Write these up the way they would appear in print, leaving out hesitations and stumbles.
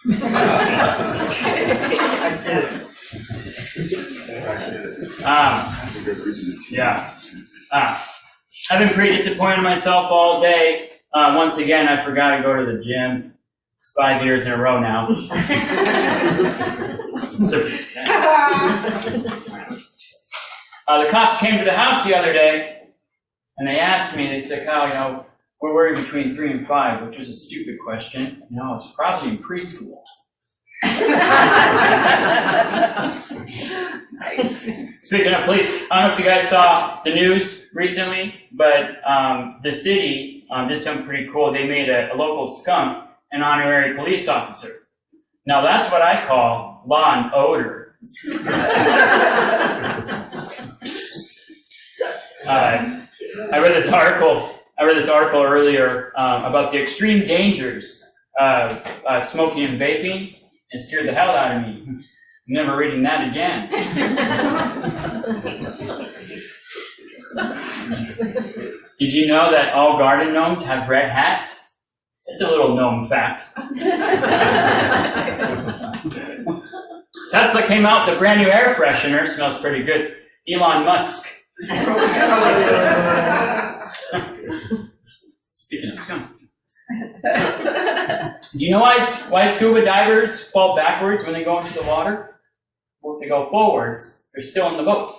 That's a good reason to. Yeah. I've been pretty disappointed in myself all day. Once again, I forgot to go to the gym. It's 5 years in a row now. The cops came to the house the other day, and they asked me, they said, Kyle, where were you between 3 and 5? Which was a stupid question. I was probably in preschool. Nice. Speaking of police, I don't know if you guys saw the news recently, but the city did something pretty cool. They made a local skunk an honorary police officer. Now that's what I call law and order. I read this article earlier about the extreme dangers of smoking and vaping. It scared the hell out of me. I'm never reading that again. Did you know that all garden gnomes have red hats? It's a little gnome fact. Tesla came out with a brand new air freshener. Smells pretty good. Elon Musk. Speaking of skunks. Do you know why scuba divers fall backwards when they go into the water? Well, if they go forwards, they're still in the boat.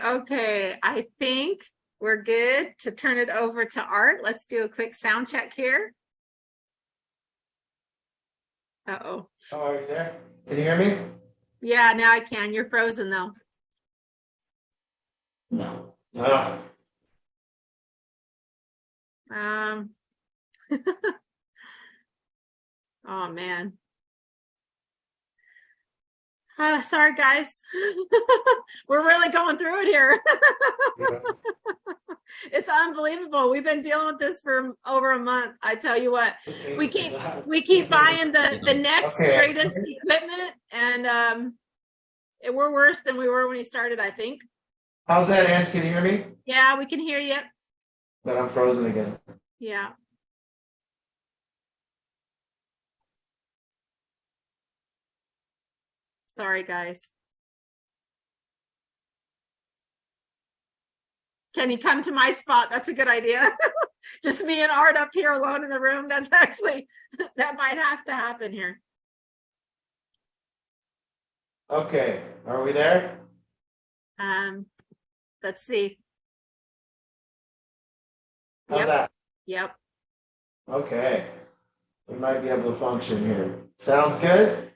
Okay. I think we're good to turn it over to Art. Let's do a quick sound check here. Uh-oh. Oh, are you there? Can you hear me? Yeah, now I can. You're frozen though. No. Oh man. Sorry guys. We're really going through it here. Yeah. It's unbelievable. We've been dealing with this for over a month. I tell you what, we keep buying the next greatest equipment, and we're worse than we were when we started, I think. How's that, Ange? Can you hear me? Yeah, we can hear you. But I'm frozen again. Yeah. Sorry, guys. Can you come to my spot? That's a good idea. Just me and Art up here alone in the room. That's actually, that might have to happen here. Okay, are we there? Let's see. How's that? Yep. Okay. We might be able to function here. Sounds good?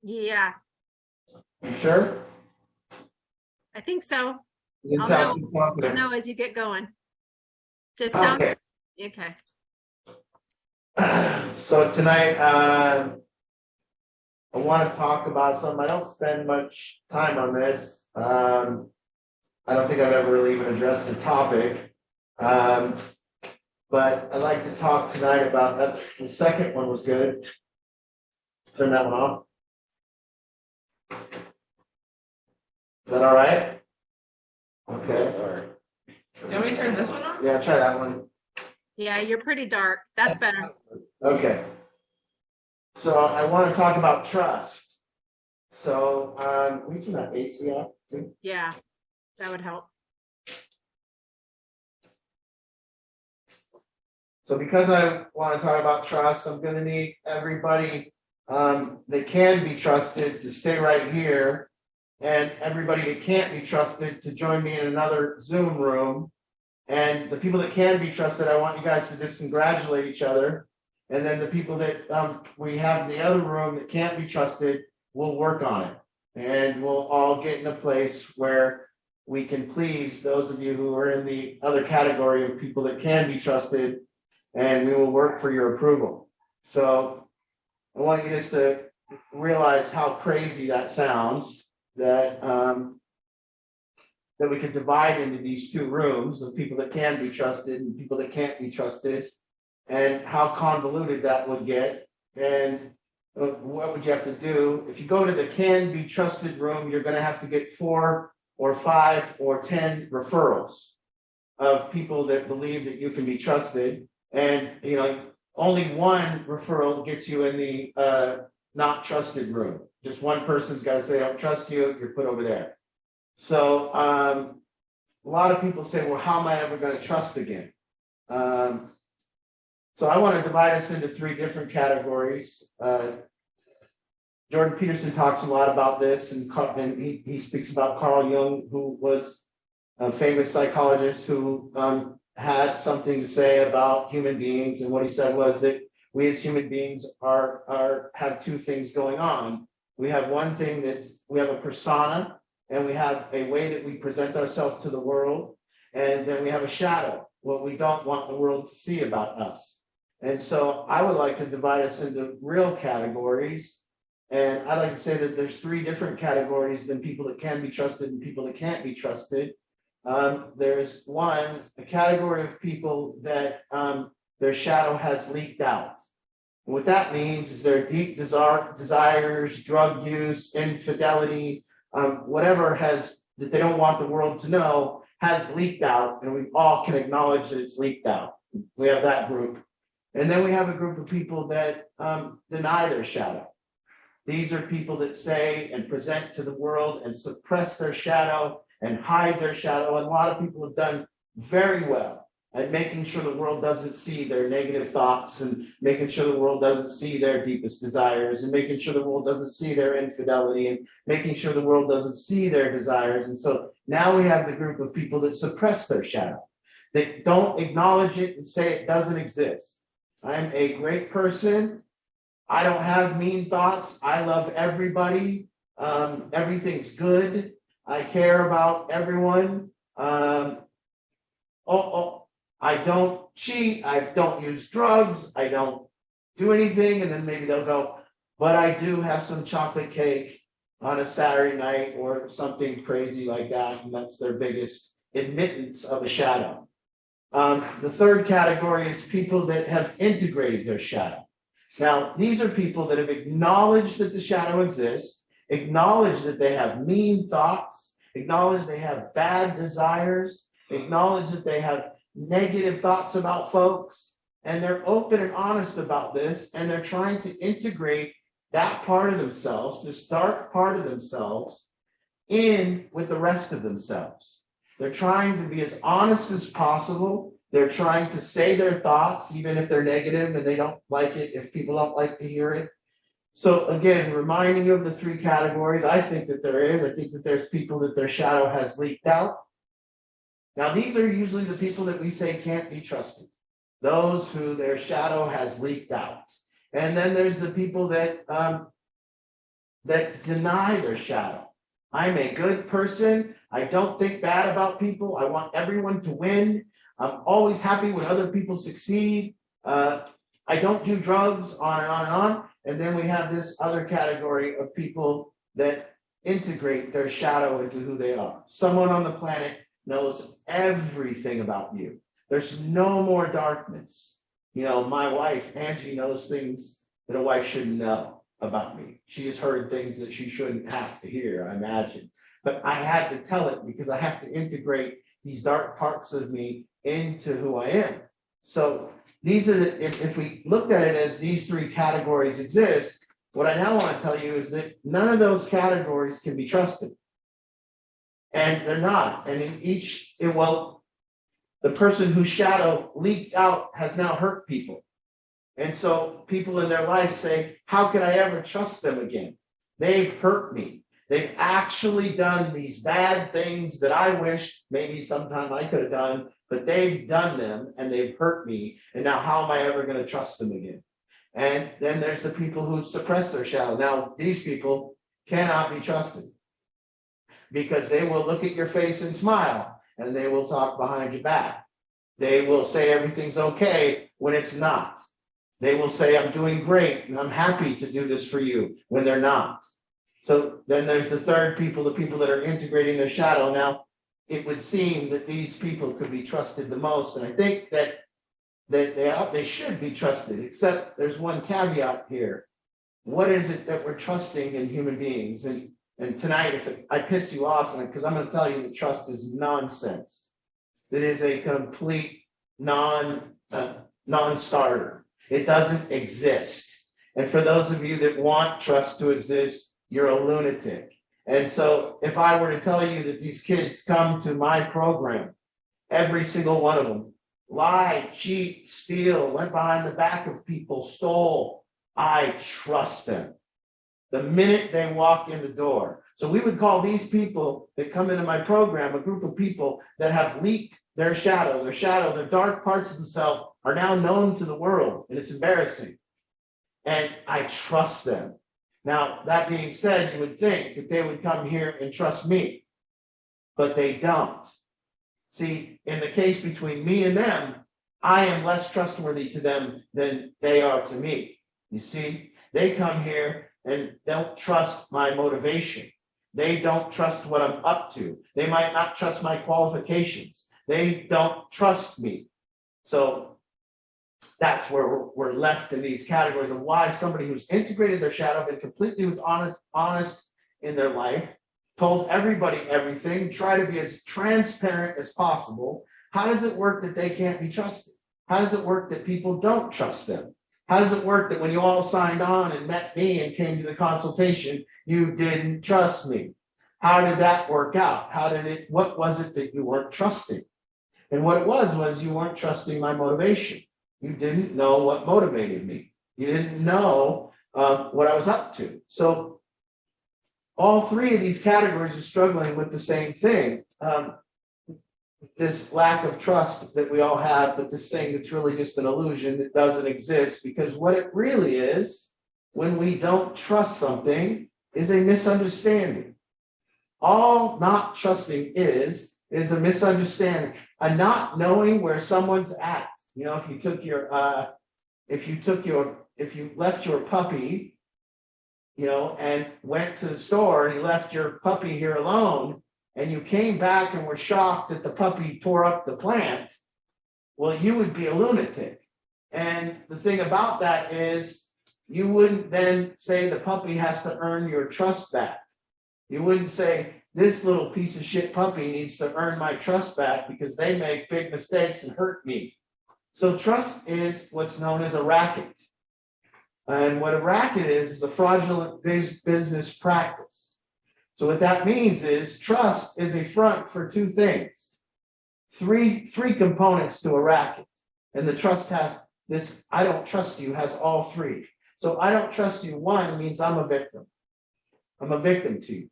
Yeah, You sure? I think so. You didn't I'll sound too I'll confident. know as you get going. Just don't. Okay. Okay. So tonight, I want to talk about something. I don't spend much time on this. I don't think I've ever really even addressed the topic. But I'd like to talk tonight about, that's the second one was good. Turn that one off. Is that all right? Okay, all right. You want me to turn this one on? Yeah, try that one. Yeah, you're pretty dark. That's better. Okay. So I want to talk about trust. So, we turn that AC off too. Yeah, that would help. So because I want to talk about trust, I'm going to need everybody that can be trusted to stay right here, and everybody that can't be trusted to join me in another Zoom room. And the people that can be trusted, I want you guys to just congratulate each other. And then the people that we have in the other room that can't be trusted, we'll work on it. And we'll all get in a place where we can please those of you who are in the other category of people that can be trusted, and we will work for your approval. So I want you just to realize how crazy that sounds, that that we could divide into these two rooms of people that can be trusted and people that can't be trusted, and how convoluted that would get. And what would you have to do? If you go to the can be trusted room, you're gonna have to get 4 or 5 or 10 referrals of people that believe that you can be trusted. And, only one referral gets you in the not trusted room. Just one person's gotta say, I don't trust you, you're put over there. So, a lot of people say, well, how am I ever gonna trust again? So I want to divide us into 3 different categories. Jordan Peterson talks a lot about this, and he speaks about Carl Jung, who was a famous psychologist who had something to say about human beings. And what he said was that we as human beings have 2 things going on. We have one thing we have a persona, and we have a way that we present ourselves to the world. And then we have a shadow, what we don't want the world to see about us. And so I would like to divide us into real categories. And I'd like to say that there's 3 different categories than people that can be trusted and people that can't be trusted. There's a category of people that their shadow has leaked out. And what that means is their deep desires, drug use, infidelity, whatever that they don't want the world to know has leaked out, and we all can acknowledge that it's leaked out. We have that group. And then we have a group of people that deny their shadow. These are people that say and present to the world and suppress their shadow and hide their shadow. And a lot of people have done very well at making sure the world doesn't see their negative thoughts, and making sure the world doesn't see their deepest desires, and making sure the world doesn't see their infidelity, and making sure the world doesn't see their desires. And so now we have the group of people that suppress their shadow, that don't acknowledge it and say it doesn't exist. I'm a great person. I don't have mean thoughts. I love everybody. Everything's good. I care about everyone. I don't cheat. I don't use drugs. I don't do anything. And then maybe they'll go, but I do have some chocolate cake on a Saturday night or something crazy like that. And that's their biggest admittance of a shadow. The third category is people that have integrated their shadow. Now, these are people that have acknowledged that the shadow exists, acknowledged that they have mean thoughts, acknowledged they have bad desires, acknowledged that they have negative thoughts about folks, and they're open and honest about this, and they're trying to integrate that part of themselves, this dark part of themselves, in with the rest of themselves. They're trying to be as honest as possible. They're trying to say their thoughts, even if they're negative and they don't like it, if people don't like to hear it. So again, reminding you of the 3 categories, I think that there is. I think that there's people that their shadow has leaked out. Now, these are usually the people that we say can't be trusted. Those who their shadow has leaked out. And then there's the people that deny their shadow. I'm a good person. I don't think bad about people. I want everyone to win. I'm always happy when other people succeed. I don't do drugs, on and on and on. And then we have this other category of people that integrate their shadow into who they are. Someone on the planet knows everything about you. There's no more darkness. My wife, Angie, knows things that a wife shouldn't know about me. She has heard things that she shouldn't have to hear, I imagine. But I had to tell it because I have to integrate these dark parts of me into who I am. So these are if we looked at it as these 3 categories exist, what I now want to tell you is that none of those categories can be trusted. And they're not. And the person whose shadow leaked out has now hurt people. And so people in their life say, how can I ever trust them again? They've hurt me. They've actually done these bad things that I wish maybe sometime I could have done, but they've done them and they've hurt me. And now how am I ever going to trust them again? And then there's the people who suppress their shadow. Now, these people cannot be trusted because they will look at your face and smile, and they will talk behind your back. They will say everything's okay when it's not. They will say, I'm doing great and I'm happy to do this for you when they're not. So then there's the third people, the people that are integrating their shadow. Now, it would seem that these people could be trusted the most. And I think that they should be trusted, except there's one caveat here. what is it that we're trusting in human beings? And tonight, if I piss you off, because I'm going to tell you that trust is nonsense. It is a complete non-starter. It doesn't exist. And for those of you that want trust to exist, you're a lunatic. And so if I were to tell you that these kids come to my program, every single one of them, lied, cheat, steal, went behind the back of people, stole, I trust them the minute they walk in the door. So we would call these people that come into my program a group of people that have leaked their shadow, their dark parts of themselves are now known to the world, and it's embarrassing. And I trust them. Now, that being said, you would think that they would come here and trust me, but they don't. See, in the case between me and them, I am less trustworthy to them than they are to me. You see, they come here and don't trust my motivation. They don't trust what I'm up to. They might not trust my qualifications. They don't trust me. So that's where we're left in these categories of why somebody who's integrated their shadow, been completely honest in their life, told everybody everything, try to be as transparent as possible. How does it work that they can't be trusted? How does it work that people don't trust them? How does it work that when you all signed on and met me and came to the consultation, you didn't trust me? How did that work out? What was it that you weren't trusting? And what it was you weren't trusting my motivation. You didn't know what motivated me. You didn't know what I was up to. So all three of these categories are struggling with the same thing. This lack of trust that we all have, but this thing that's really just an illusion that doesn't exist, because what it really is, when we don't trust something, is a misunderstanding. All not trusting is a misunderstanding, a not knowing where someone's at. You know, if you left your puppy, you know, and went to the store and you left your puppy here alone, and you came back and were shocked that the puppy tore up the plant, well, you would be a lunatic. And the thing about that is, you wouldn't then say the puppy has to earn your trust back. You wouldn't say, this little piece of shit puppy needs to earn my trust back because they make big mistakes and hurt me. So trust is what's known as a racket. And what a racket is a fraudulent business practice. So what that means is trust is a front for two things. Three components to a racket. And the trust has this, I don't trust you, has all three. So I don't trust you, one, means I'm a victim. I'm a victim to you.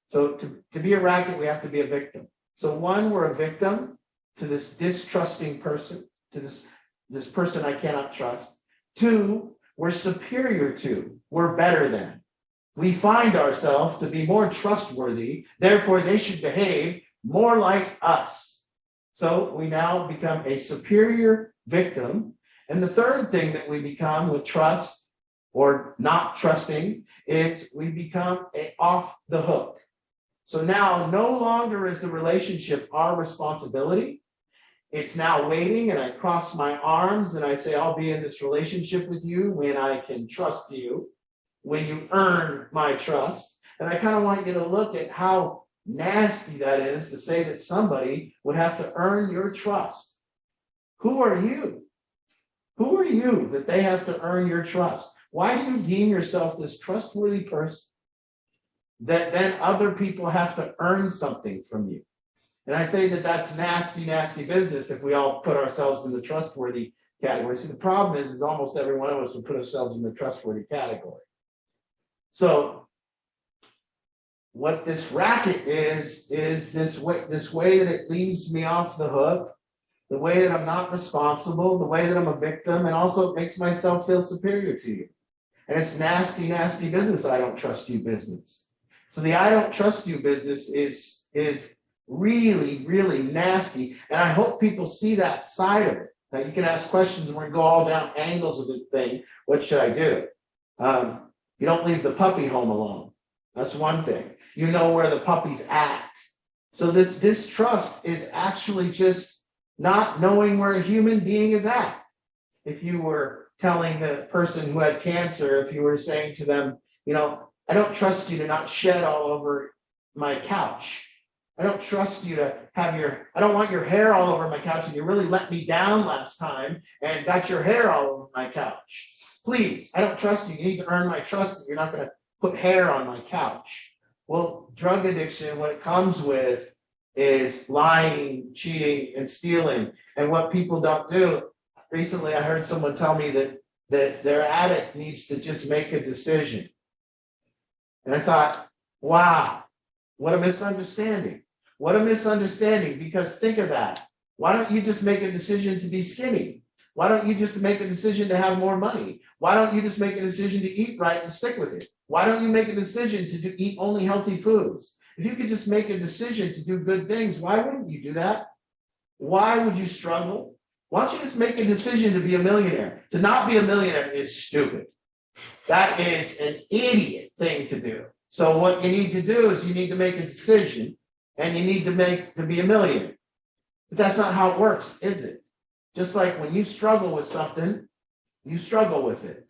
So to be a racket, we have to be a victim. So one, we're a victim to this distrusting person, to this person I cannot trust. Two, we're superior to, we're better than. We find ourselves to be more trustworthy, therefore they should behave more like us. So we now become a superior victim. And the third thing that we become with trust or not trusting is we become off the hook. So now no longer is the relationship our responsibility. It's now waiting, and I cross my arms and I say, I'll be in this relationship with you when I can trust you, when you earn my trust. And I kind of want you to look at how nasty that is to say that somebody would have to earn your trust. Who are you? Who are you that they have to earn your trust? Why do you deem yourself this trustworthy person that then other people have to earn something from you? And I say that that's nasty, nasty business if we all put ourselves in the trustworthy category. See, the problem is almost every one of us will put ourselves in the trustworthy category. So what this racket is this way that it leaves me off the hook, the way that I'm not responsible, the way that I'm a victim, and also it makes myself feel superior to you. And it's nasty, nasty business. I don't trust you business. So the I don't trust you business is really, really nasty. And I hope people see that side of it. Now you can ask questions and we're gonna go all down angles of this thing. What should I do? You don't leave the puppy home alone. That's one thing. You know where the puppy's at. So this distrust is actually just not knowing where a human being is at. If you were telling the person who had cancer, if you were saying to them, you know, I don't trust you to not shed all over my couch. I don't trust you to have I don't want your hair all over my couch, and you really let me down last time and got your hair all over my couch. Please, I don't trust you. You need to earn my trust that you're not going to put hair on my couch. Well, drug addiction, what it comes with is lying, cheating, and stealing. And what people don't do, recently I heard someone tell me that their addict needs to just make a decision. And I thought, wow, what a misunderstanding. What a misunderstanding, because think of that. Why don't you just make a decision to be skinny? Why don't you just make a decision to have more money? Why don't you just make a decision to eat right and stick with it? Why don't you make a decision to eat only healthy foods? If you could just make a decision to do good things, why wouldn't you do that? Why would you struggle? Why don't you just make a decision to be a millionaire? To not be a millionaire is stupid. That is an idiot thing to do. So what you need to do is you need to make a decision, and you need to be a millionaire. But that's not how it works, is it? Just like when you struggle with something, you struggle with it.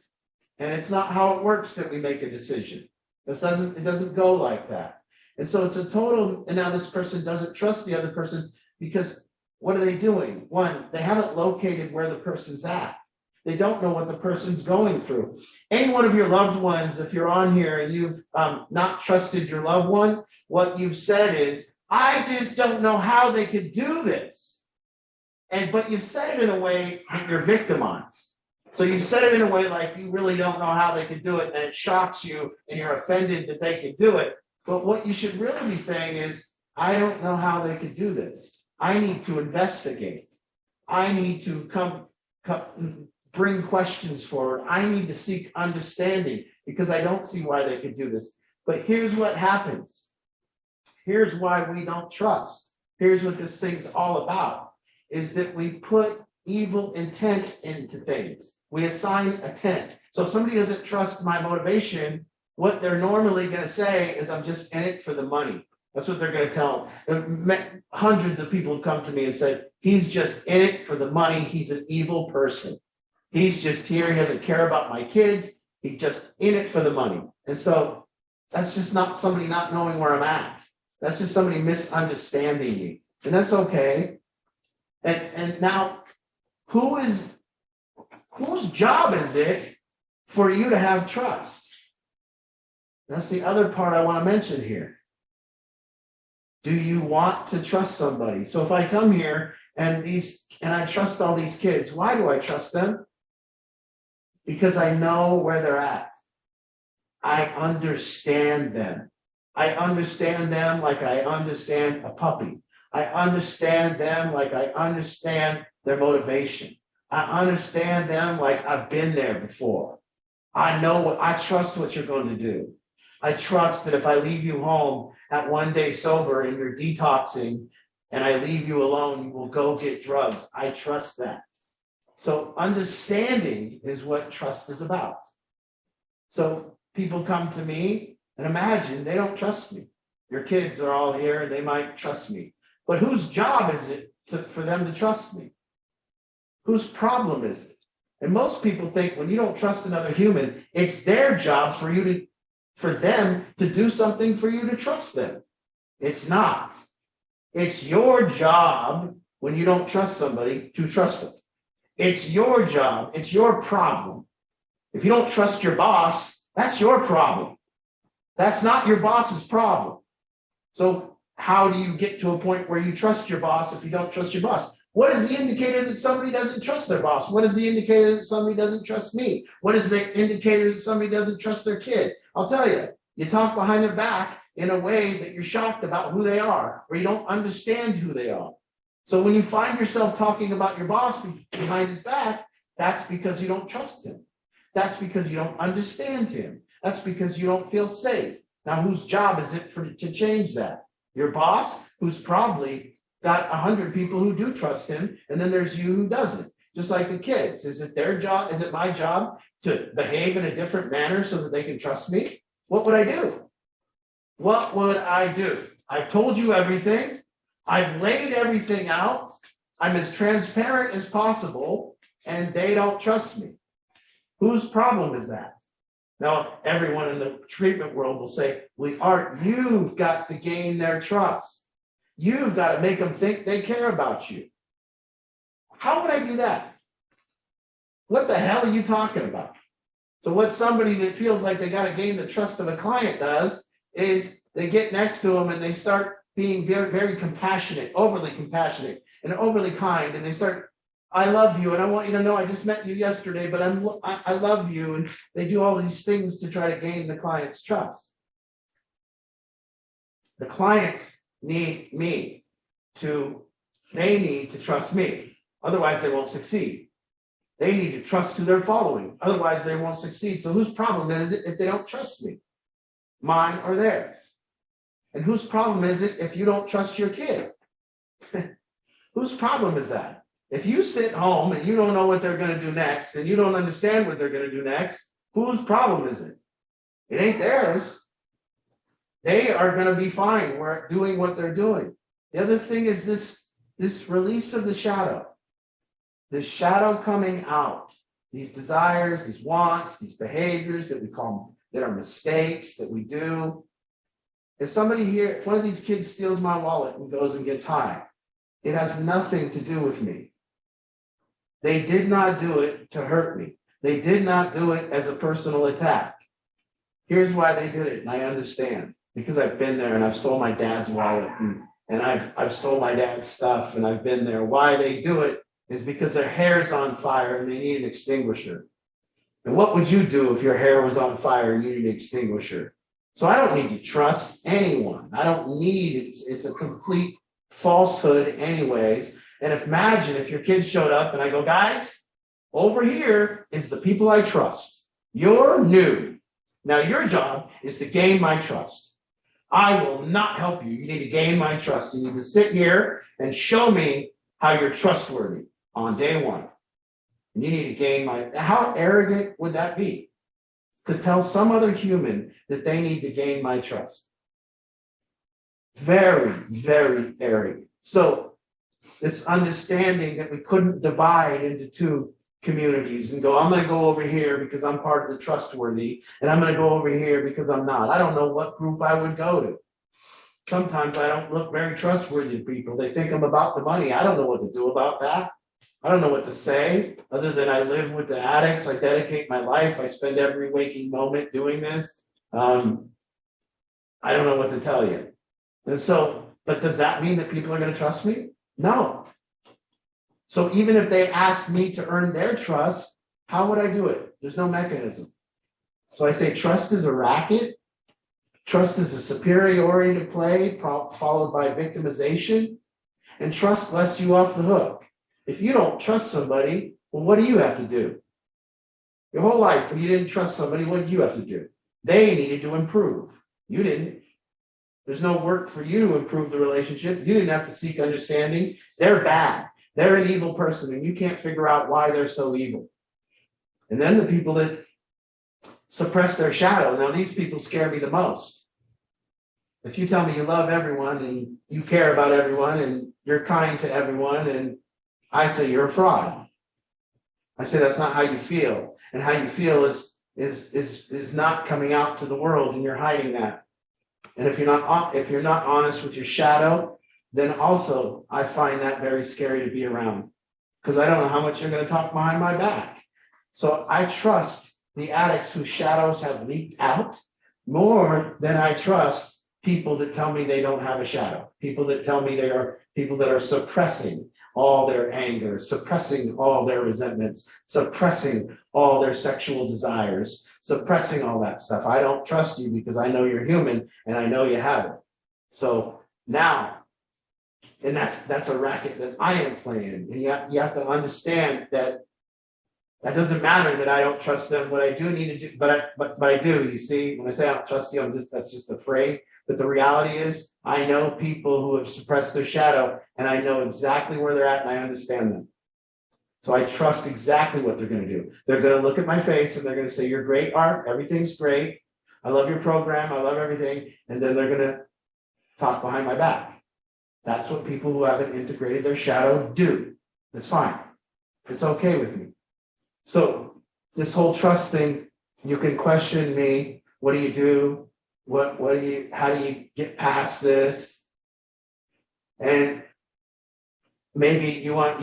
And it's not how it works that we make a decision. It doesn't go like that. And so it's a total, and now this person doesn't trust the other person because what are they doing? One, they haven't located where the person's at. They don't know what the person's going through. Any one of your loved ones, if you're on here and you've not trusted your loved one, what you've said is, I just don't know how they could do this. But you've said it in a way that you're victimized. So you said it in a way like you really don't know how they could do it, and it shocks you, and you're offended that they could do it. But what you should really be saying is, I don't know how they could do this. I need to investigate. I need to bring questions forward. I need to seek understanding because I don't see why they could do this. But here's what happens. Here's why we don't trust. Here's what this thing's all about, is that we put evil intent into things. We assign intent. So if somebody doesn't trust my motivation, what they're normally going to say is, I'm just in it for the money. That's what they're going to tell them. Hundreds of people have come to me and said, he's just in it for the money. He's an evil person. He's just here. He doesn't care about my kids. He's just in it for the money. And so that's just not somebody not knowing where I'm at. That's just somebody misunderstanding me. And that's okay. And now, whose job is it for you to have trust? That's the other part I want to mention here. Do you want to trust somebody? So if I come here and I trust all these kids, why do I trust them? Because I know where they're at. I understand them. I understand them like I understand a puppy. I understand them like I understand their motivation. I understand them like I've been there before. I trust what you're going to do. I trust that if I leave you home at one day sober and you're detoxing and I leave you alone, you will go get drugs. I trust that. So understanding is what trust is about. So people come to me and imagine they don't trust me. Your kids are all here and they might trust me. But whose job is it for them to trust me? Whose problem is it? And most people think when you don't trust another human, it's their job for them to do something for you to trust them. It's not. It's your job when you don't trust somebody to trust them. It's your job. It's your problem. If you don't trust your boss, that's your problem. That's not your boss's problem. So how do you get to a point where you trust your boss if you don't trust your boss? What is the indicator that somebody doesn't trust their boss? What is the indicator that somebody doesn't trust me? What is the indicator that somebody doesn't trust their kid? I'll tell you, you talk behind their back in a way that you're shocked about who they are, or you don't understand who they are. So when you find yourself talking about your boss behind his back, that's because you don't trust him. That's because you don't understand him. That's because you don't feel safe. Now, whose job is it to change that? Your boss, who's probably got 100 people who do trust him, and then there's you who doesn't. Just like the kids. Is it their job? Is it my job to behave in a different manner so that they can trust me? What would I do? What would I do? I've told you everything. I've laid everything out. I'm as transparent as possible, and they don't trust me. Whose problem is that? Now, everyone in the treatment world will say, well, Art, you've got to gain their trust. You've got to make them think they care about you. How would I do that? What the hell are you talking about? So what somebody that feels like they got to gain the trust of a client does is they get next to them and they start being very, very compassionate, overly compassionate and overly kind. And they start, I love you. And I want you to know, I just met you yesterday, but I love you. And they do all these things to try to gain the client's trust. The clients need me they need to trust me. Otherwise they won't succeed. They need to trust who they're following. Otherwise they won't succeed. So whose problem is it if they don't trust me? Mine or theirs? And whose problem is it if you don't trust your kid? Whose problem is that? If you sit home and you don't know what they're going to do next and you don't understand what they're going to do next, whose problem is it? It ain't theirs. They are going to be fine. We're doing what they're doing. The other thing is this release of the shadow. The shadow coming out. These desires, these wants, these behaviors that we call that are mistakes that we do. If somebody here, if one of these kids steals my wallet and goes and gets high, it has nothing to do with me. They did not do it to hurt me. They did not do it as a personal attack. Here's why they did it, and I understand. Because I've been there and I've stole my dad's wallet and I've stole my dad's stuff and I've been there. Why they do it is because their hair's on fire and they need an extinguisher. And what would you do if your hair was on fire and you need an extinguisher? So I don't need to trust anyone. I don't need, it's a complete falsehood anyways. And imagine if your kids showed up and I go, guys, over here is the people I trust. You're new. Now your job is to gain my trust. I will not help you. You need to gain my trust. You need to sit here and show me how you're trustworthy on day one. And you need to gain my, how arrogant would that be? To tell some other human that they need to gain my trust. Very, very arrogant. So this understanding that we couldn't divide into two communities and go, I'm going to go over here because I'm part of the trustworthy, and I'm going to go over here because I'm not. I don't know what group I would go to. Sometimes I don't look very trustworthy to people. They think I'm about the money. I don't know what to do about that. I don't know what to say other than I live with the addicts. I dedicate my life. I spend every waking moment doing this. I don't know what to tell you. And so, but does that mean that people are going to trust me? No. So even if they ask me to earn their trust, how would I do it? There's no mechanism. So I say trust is a racket. Trust is a superiority to play, followed by victimization. And trust lets you off the hook. If you don't trust somebody, well, what do you have to do? Your whole life, when you didn't trust somebody, what did you have to do? They needed to improve. You didn't. There's no work for you to improve the relationship. You didn't have to seek understanding. They're bad. They're an evil person, and you can't figure out why they're so evil. And then the people that suppress their shadow, now these people scare me the most. If you tell me you love everyone and you care about everyone and you're kind to everyone, and I say you're a fraud. I say that's not how you feel, and how you feel is not coming out to the world, and you're hiding that. And if you're not honest with your shadow, then also I find that very scary to be around, because I don't know how much you're going to talk behind my back. So I trust the addicts whose shadows have leaked out more than I trust people that tell me they don't have a shadow, people that tell me they are people that are suppressing all their anger, suppressing all their resentments, suppressing all their sexual desires, suppressing all that stuff. I don't trust you because I know you're human and I know you have it. So now, and that's a racket that I am playing. And you have to understand that that doesn't matter that I don't trust them. What I do need to do, but I do. You see, when I say I don't trust you, that's just a phrase. But the reality is, I know people who have suppressed their shadow, and I know exactly where they're at, and I understand them. So I trust exactly what they're going to do. They're going to look at my face, and they're going to say, "You're great, Art. Everything's great. I love your program. I love everything." And then they're going to talk behind my back. That's what people who haven't integrated their shadow do. It's fine. It's okay with me. So this whole trust thing, you can question me. What do you do? How do you get past this? And maybe you don't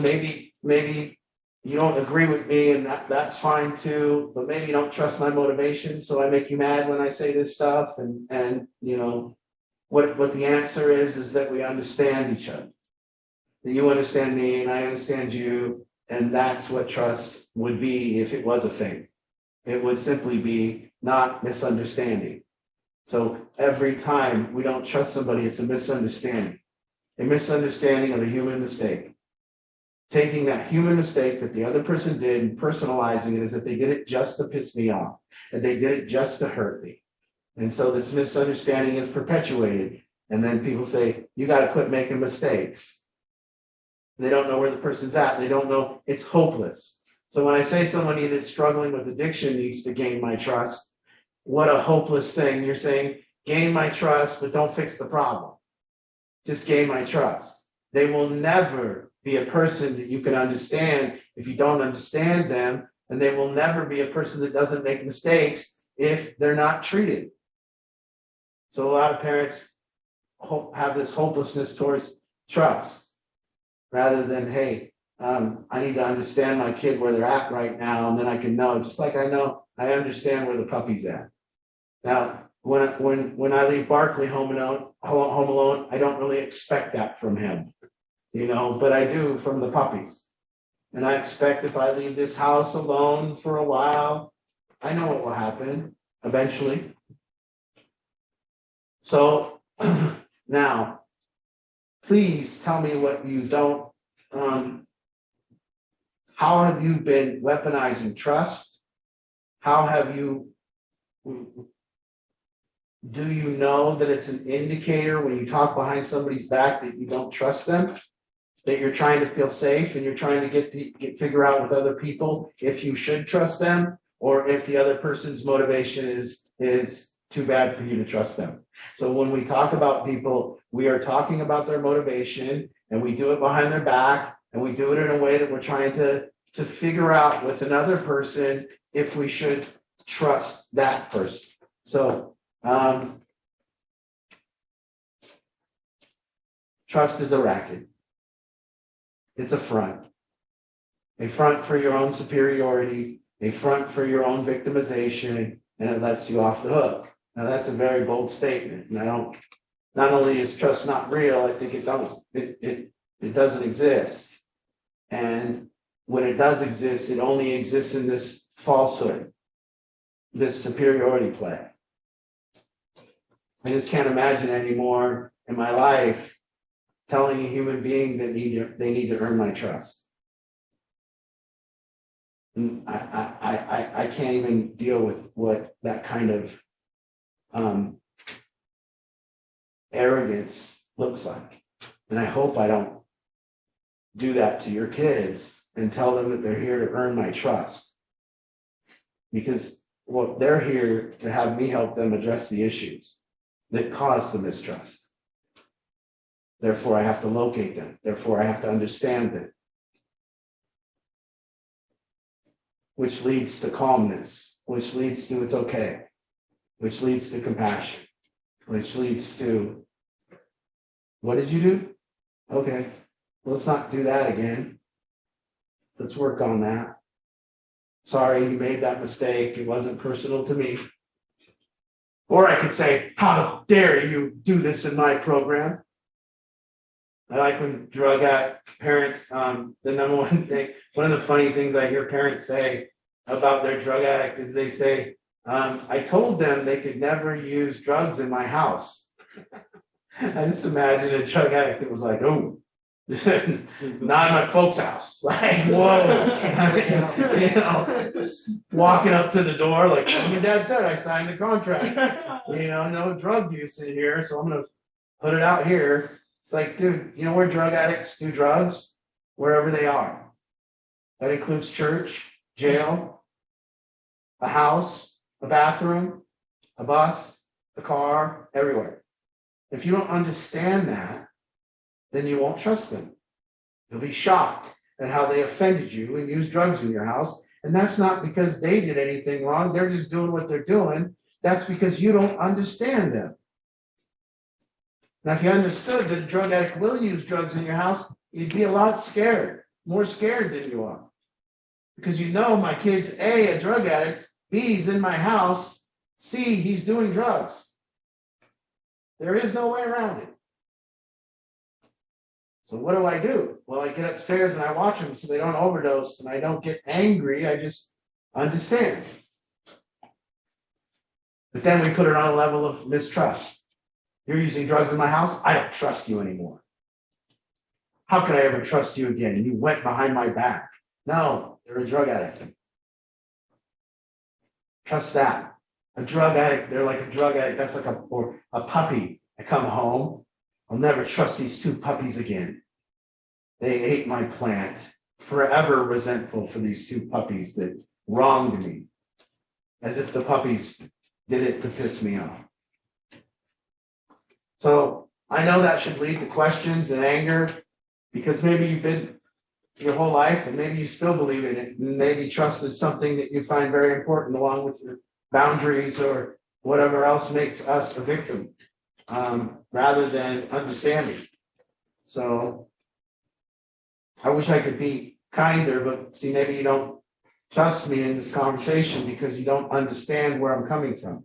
agree with me, and that's fine too, but maybe you don't trust my motivation, so I make you mad when I say this stuff, and you know, what the answer is that we understand each other. That you understand me and I understand you, and that's what trust would be if it was a thing. It would simply be not misunderstanding. So every time we don't trust somebody, it's a misunderstanding of a human mistake. Taking that human mistake that the other person did and personalizing it as if they did it just to piss me off, and they did it just to hurt me. And so this misunderstanding is perpetuated. And then people say, you got to quit making mistakes. They don't know where the person's at. They don't know, it's hopeless. So when I say somebody that's struggling with addiction needs to gain my trust, what a hopeless thing. You're saying, gain my trust, but don't fix the problem. Just gain my trust. They will never be a person that you can understand if you don't understand them, and they will never be a person that doesn't make mistakes if they're not treated. So a lot of parents have this hopelessness towards trust, rather than, hey, I need to understand my kid where they're at right now, and then I can know, just like I understand where the puppy's at. Now, when I leave Barkley home alone, I don't really expect that from him, but I do from the puppies. And I expect if I leave this house alone for a while, I know what will happen eventually. So now, please tell me what you don't, how have you been weaponizing trust? How have you, do you know that it's an indicator when you talk behind somebody's back that you don't trust them? That you're trying to feel safe and you're trying to figure out with other people if you should trust them, or if the other person's motivation is too bad for you to trust them. So when we talk about people, we are talking about their motivation, and we do it behind their back, and we do it in a way that we're trying to figure out with another person if we should trust that person. So trust is a racket. It's a front for your own superiority, a front for your own victimization, and it lets you off the hook. Now that's a very bold statement, and not only is trust not real, I think it doesn't exist. And when it does exist, it only exists in this falsehood, this superiority play. I just can't imagine anymore in my life telling a human being that they need to earn my trust. And I can't even deal with what that kind of arrogance looks like. And I hope I don't do that to your kids and tell them that they're here to earn my trust. Because they're here to have me help them address the issues that cause the mistrust. Therefore, I have to locate them. Therefore, I have to understand them. Which leads to calmness, which leads to it's okay, which leads to compassion, which leads to, what did you do? Okay, let's not do that again. Let's work on that. Sorry, you made that mistake. It wasn't personal to me. Or I could say, how dare you do this in my program? I like when drug addict parents, the number one thing, one of the funny things I hear parents say about their drug addict is they say, I told them they could never use drugs in my house. I just imagine a drug addict that was like, oh, not in my folks' house. Like, whoa, just walking up to the door, like, Mom and Dad said, I signed the contract. No drug use in here, so I'm going to put it out here. It's like, dude, you know where drug addicts do drugs? Wherever they are. That includes church, jail, a house, a bathroom, a bus, a car, everywhere. If you don't understand that, then you won't trust them. You'll be shocked at how they offended you and used drugs in your house, And that's not because they did anything wrong. They're just doing what they're doing. That's because you don't understand them. Now, if you understood that a drug addict will use drugs in your house, you'd be a lot scared, more scared than you are. Because you know my kid's A drug addict, B, he's in my house, C, he's doing drugs. There is no way around it. So what do? Well, I get upstairs and I watch them so they don't overdose and I don't get angry, I just understand. But then we put it on a level of mistrust. You're using drugs in my house, I don't trust you anymore. How could I ever trust you again? And you went behind my back. No, they're a drug addict. Trust that. A drug addict, they're like a drug addict. That's like a puppy. I come home, I'll never trust these two puppies again. They ate my plant. Forever resentful for these two puppies that wronged me. As if the puppies did it to piss me off. So I know that should lead to questions and anger, because maybe you've been your whole life and maybe you still believe in it. And maybe trust is something that you find very important along with your boundaries or whatever else makes us a victim, rather than understanding. So I wish I could be kinder, but see, maybe you don't trust me in this conversation because you don't understand where I'm coming from.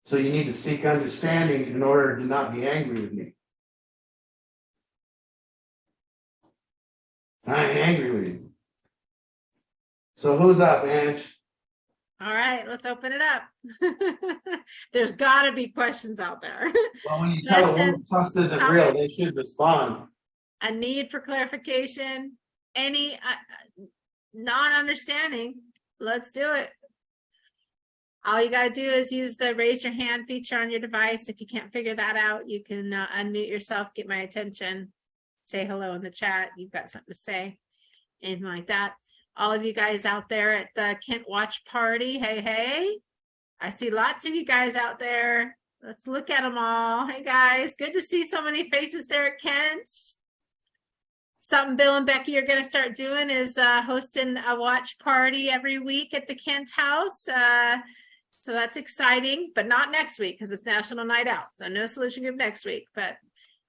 So you need to seek understanding in order to not be angry with me. I'm angry with you. So who's up, Ange? All right, let's open it up. There's got to be questions out there. Well, when you tell a woman trust isn't real, they should respond. A need for clarification, any non-understanding, let's do it. All you got to do is use the raise your hand feature on your device. If you can't figure that out, you can unmute yourself, get my attention, say hello in the chat. You've got something to say, anything like that. All of you guys out there at the Kent Watch Party, hey, hey. I see lots of you guys out there. Let's look at them all. Hey, guys, good to see so many faces there at Kent's. Something Bill and Becky are going to start doing is hosting a watch party every week at the Kent house. So that's exciting, but not next week because it's National Night Out. So no solution group next week, but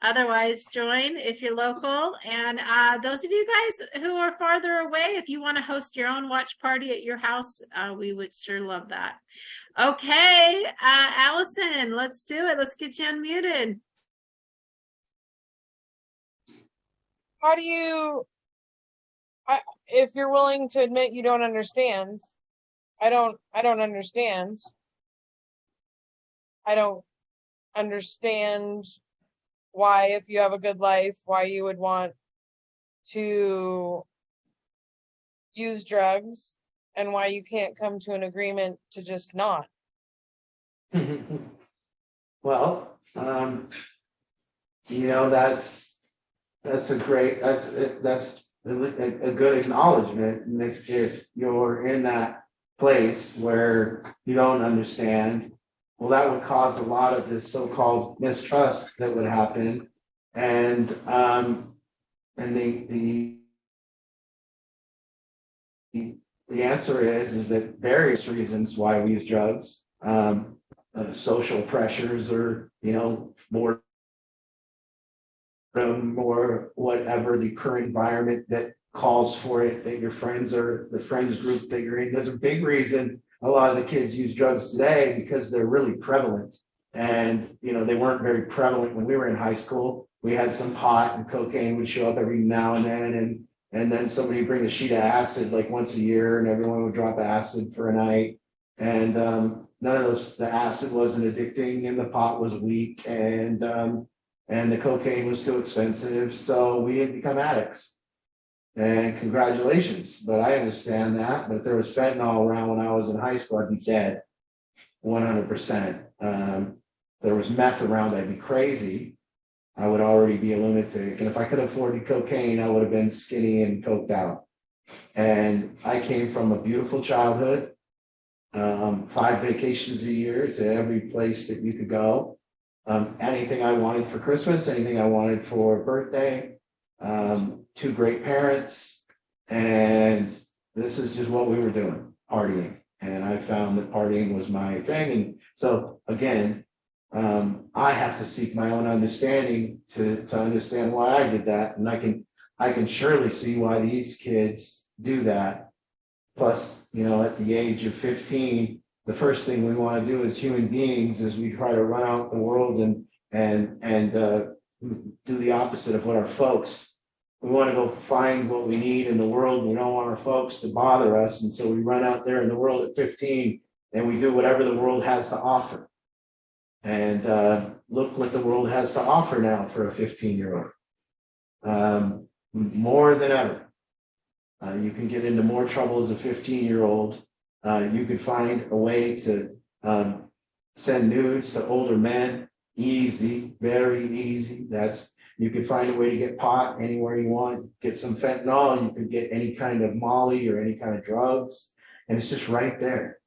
otherwise join if you're local. And those of you guys who are farther away, if you want to host your own watch party at your house, we would sure love that. Okay, Allison, let's do it. Let's get you unmuted. How do you, if you're willing to admit you don't understand, I don't understand. I don't understand why, if you have a good life, why you would want to use drugs and why you can't come to an agreement to just not. Well, you know, that's a great, that's a good acknowledgement. And if you're in that place where you don't understand, well, that would cause a lot of this so-called mistrust that would happen. And the answer is that various reasons why we use drugs, social pressures, or, you know, more or whatever the current environment that calls for it, that your friends or the friends group that you're in. There's a big reason a lot of the kids use drugs today, because they're really prevalent. And, you know, they weren't very prevalent when we were in high school. We had some pot and cocaine would show up every now and then, and then somebody would bring a sheet of acid like once a year, and everyone would drop acid for a night. And none of those, the acid wasn't addicting and the pot was weak, and the cocaine was too expensive, so we didn't become addicts. And congratulations, but I understand that. But if there was fentanyl around when I was in high school, I'd be dead, 100%. There was meth around, I'd be crazy. I would already be a lunatic. And if I could have afforded cocaine, I would have been skinny and coked out. And I came from a beautiful childhood, 5 vacations a year to every place that you could go. Anything I wanted for Christmas, anything I wanted for birthday, 2 great parents, and this is just what we were doing, partying. And I found that partying was my thing. And so again, I have to seek my own understanding to understand why I did that. And I can surely see why these kids do that. Plus, you know, at the age of 15, the first thing we want to do as human beings is we try to run out the world and do the opposite of what our folks. We want to go find what we need in the world. We don't want our folks to bother us. And so we run out there in the world at 15 and we do whatever the world has to offer. And look what the world has to offer now for a 15-year-old. More than ever. You can get into more trouble as a 15-year-old. You could find a way to send nudes to older men. Easy, very easy. You could find a way to get pot anywhere you want, get some fentanyl, you could get any kind of molly or any kind of drugs, and it's just right there.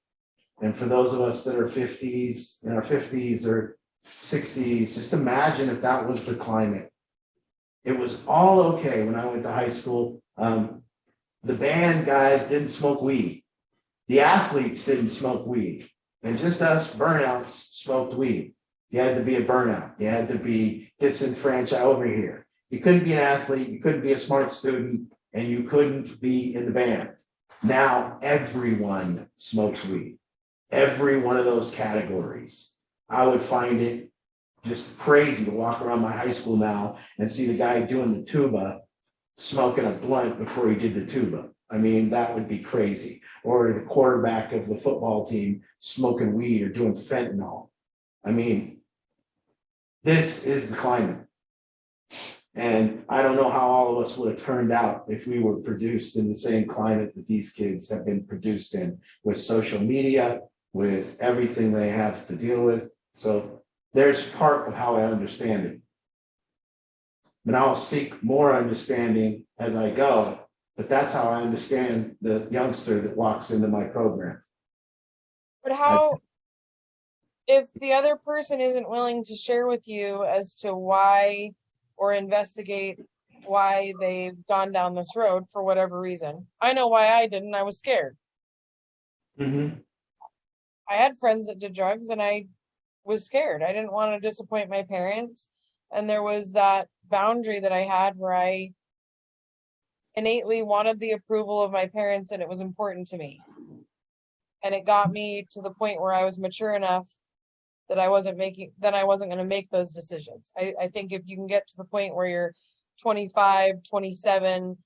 And for those of us that are in our 50s or 60s, just imagine if that was the climate. It was all okay when I went to high school. The band guys didn't smoke weed. The athletes didn't smoke weed. And just us burnouts smoked weed. You had to be a burnout. You had to be disenfranchised over here. You couldn't be an athlete. You couldn't be a smart student. And you couldn't be in the band. Now everyone smokes weed. Every one of those categories. I would find it just crazy to walk around my high school now and see the guy doing the tuba smoking a blunt before he did the tuba. I mean, that would be crazy. Or the quarterback of the football team smoking weed or doing fentanyl. I mean, this is the climate. And I don't know how all of us would have turned out if we were produced in the same climate that these kids have been produced in, with social media, with everything they have to deal with. So there's part of how I understand it. But I'll seek more understanding as I go. But that's how I understand the youngster that walks into my program. But how, if the other person isn't willing to share with you as to why or investigate why they've gone down this road for whatever reason? I know why I didn't. I was scared. Mm-hmm. I had friends that did drugs and I was scared. I didn't want to disappoint my parents. And there was that boundary that I had where I innately wanted the approval of my parents and it was important to me. And it got me to the point where I was mature enough that I wasn't going to make those decisions. I think if you can get to the point where you're 25, 27,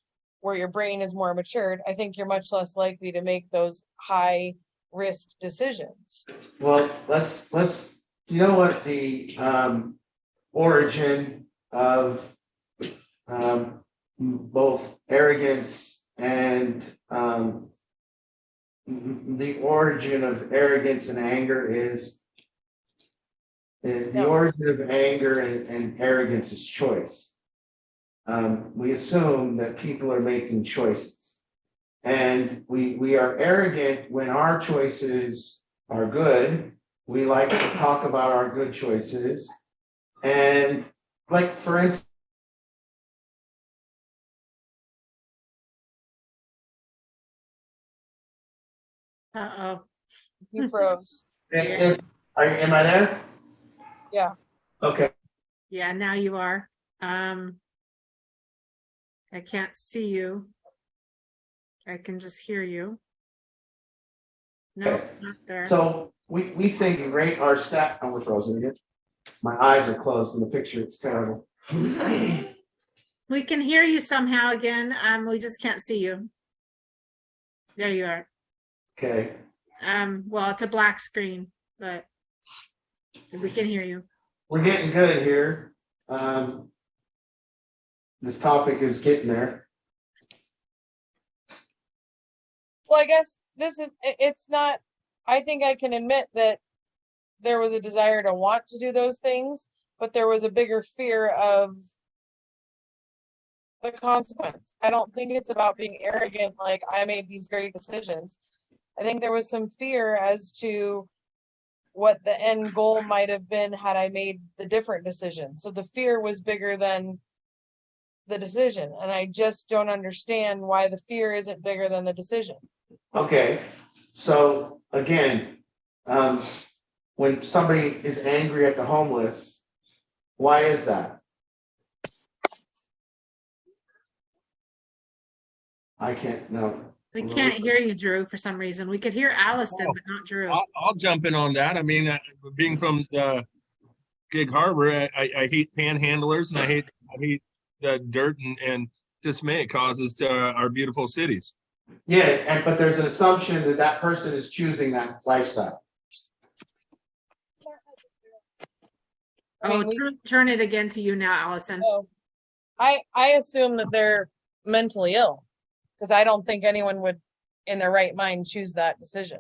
where your brain is more matured, I think you're much less likely to make those high risk decisions. Well, let's you know what the origin of both arrogance and the origin of arrogance and anger is? The origin of anger and arrogance is choice. We assume that people are making choices, and we are arrogant when our choices are good. We like to talk about our good choices, and like for instance, Uh-oh. You froze. am I there? Yeah. Okay. Yeah, now you are. I can't see you. I can just hear you. No, not there. So we think rate our stat. Oh, we're frozen again. My eyes are closed in the picture. It's terrible. We can hear you somehow again. We just can't see you. There you are. Okay. Well, it's a black screen, but we can hear you. We're getting good here. This topic is getting there. Well, I guess it's not, I think I can admit that there was a desire to want to do those things, but there was a bigger fear of the consequence. I don't think it's about being arrogant, like I made these great decisions. I think there was some fear as to what the end goal might have been had I made the different decision. So the fear was bigger than the decision. And I just don't understand why the fear isn't bigger than the decision. Okay, so again, when somebody is angry at the homeless, why is that? I can't, no. We can't hear you, Drew, for some reason. We could hear Allison, but not Drew. I'll jump in on that. I mean, being from Gig Harbor, I hate panhandlers, and I hate the dirt and dismay it causes to our beautiful cities. Yeah, but there's an assumption that that person is choosing that lifestyle. Oh, turn it again to you now, Allison. Oh, I assume that they're mentally ill, because I don't think anyone would, in their right mind, choose that decision.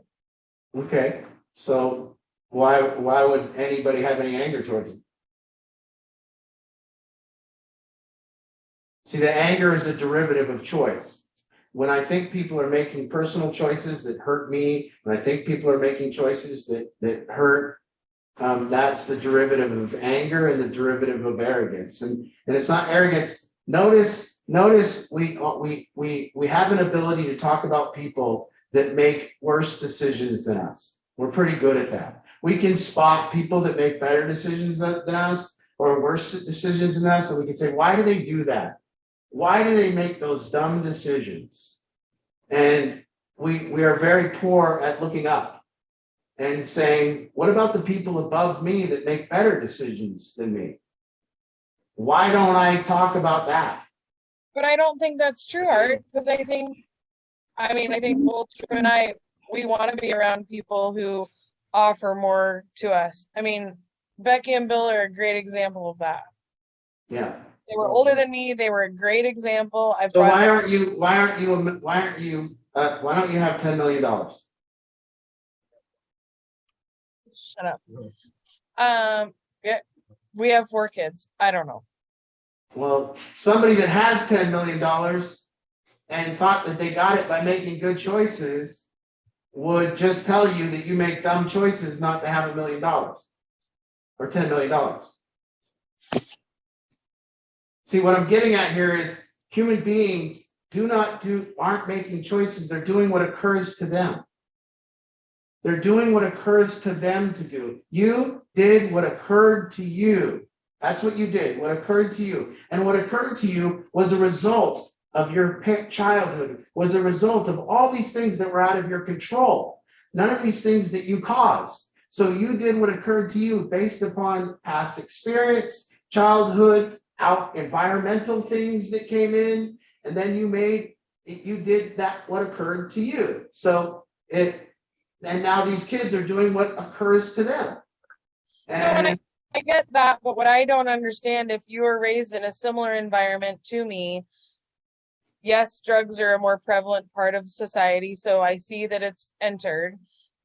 Okay, so why would anybody have any anger towards it? See, the anger is a derivative of choice. When I think people are making personal choices that hurt me, when I think people are making choices that hurt, that's the derivative of anger and the derivative of arrogance. And it's not arrogance. Notice we have an ability to talk about people that make worse decisions than us. We're pretty good at that. We can spot people that make better decisions than us or worse decisions than us, and we can say, why do they do that? Why do they make those dumb decisions? And we are very poor at looking up and saying, what about the people above me that make better decisions than me? Why don't I talk about that? But I don't think that's true, Art, because I think both Drew and I, we want to be around people who offer more to us. I mean, Becky and Bill are a great example of that. Yeah. They were older than me. They were a great example. So why don't you have $10 million? Shut up. Yeah, we have 4 kids. I don't know. Well, somebody that has $10 million and thought that they got it by making good choices would just tell you that you make dumb choices not to have $1 million or $10 million. See, what I'm getting at here is human beings aren't making choices. They're doing what occurs to them. They're doing what occurs to them to do. You did what occurred to you. That's what you did, what occurred to you. And what occurred to you was a result of your childhood, was a result of all these things that were out of your control. None of these things that you caused. So you did what occurred to you based upon past experience, childhood, environmental things that came in, and then you did that what occurred to you. And now these kids are doing what occurs to them. And I get that, but what I don't understand, if you were raised in a similar environment to me, yes, drugs are a more prevalent part of society, so I see that it's entered.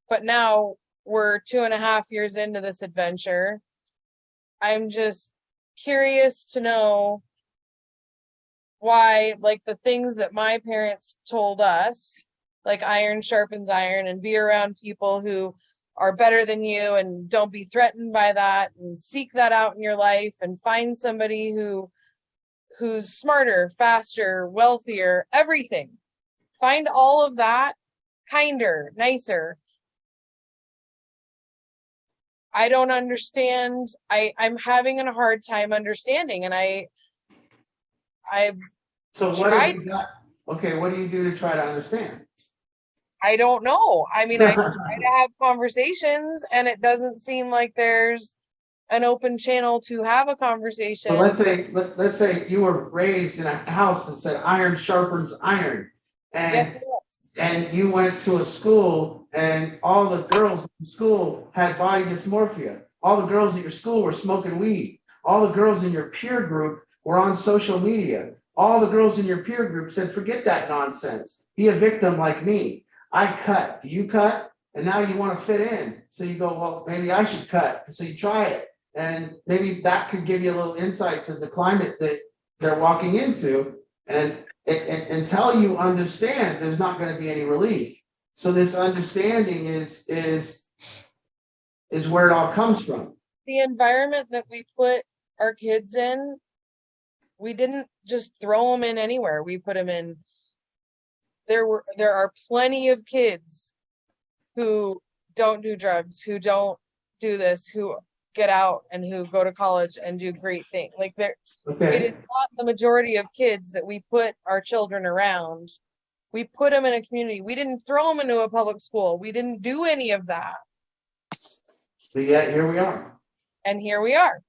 But now we're 2.5 years into this adventure. I'm just curious to know why, like, the things that my parents told us, like iron sharpens iron, and be around people who are better than you and don't be threatened by that, and seek that out in your life and find somebody who's smarter, faster, wealthier, everything. Find all of that, kinder, nicer. I don't understand. I'm having a hard time understanding, and I've so what have you got? Okay, what do you do to try to understand? I don't know. I mean, I try to have conversations, and it doesn't seem like there's an open channel to have a conversation. So let's say you were raised in a house that said iron sharpens iron, and Yes, it was. and you went to a school and all the girls in school had body dysmorphia. All the girls at your school were smoking weed. All the girls in your peer group were on social media. All the girls in your peer group said, forget that nonsense. Be a victim like me. I cut. Do you cut? And now you want to fit in. So you go, well, maybe I should cut. So you try it. And maybe that could give you a little insight to the climate that they're walking into. And until you understand, there's not going to be any relief. So this understanding is where it all comes from. The environment that we put our kids in We didn't just throw them in anywhere. We put them in. There are plenty of kids who don't do drugs, who don't do this, who get out and who go to college and do great things. Like it is Okay, not the majority of kids that we put our children around. We put them in a community. We didn't throw them into a public school. We didn't do any of that. but yet here we are. And here we are.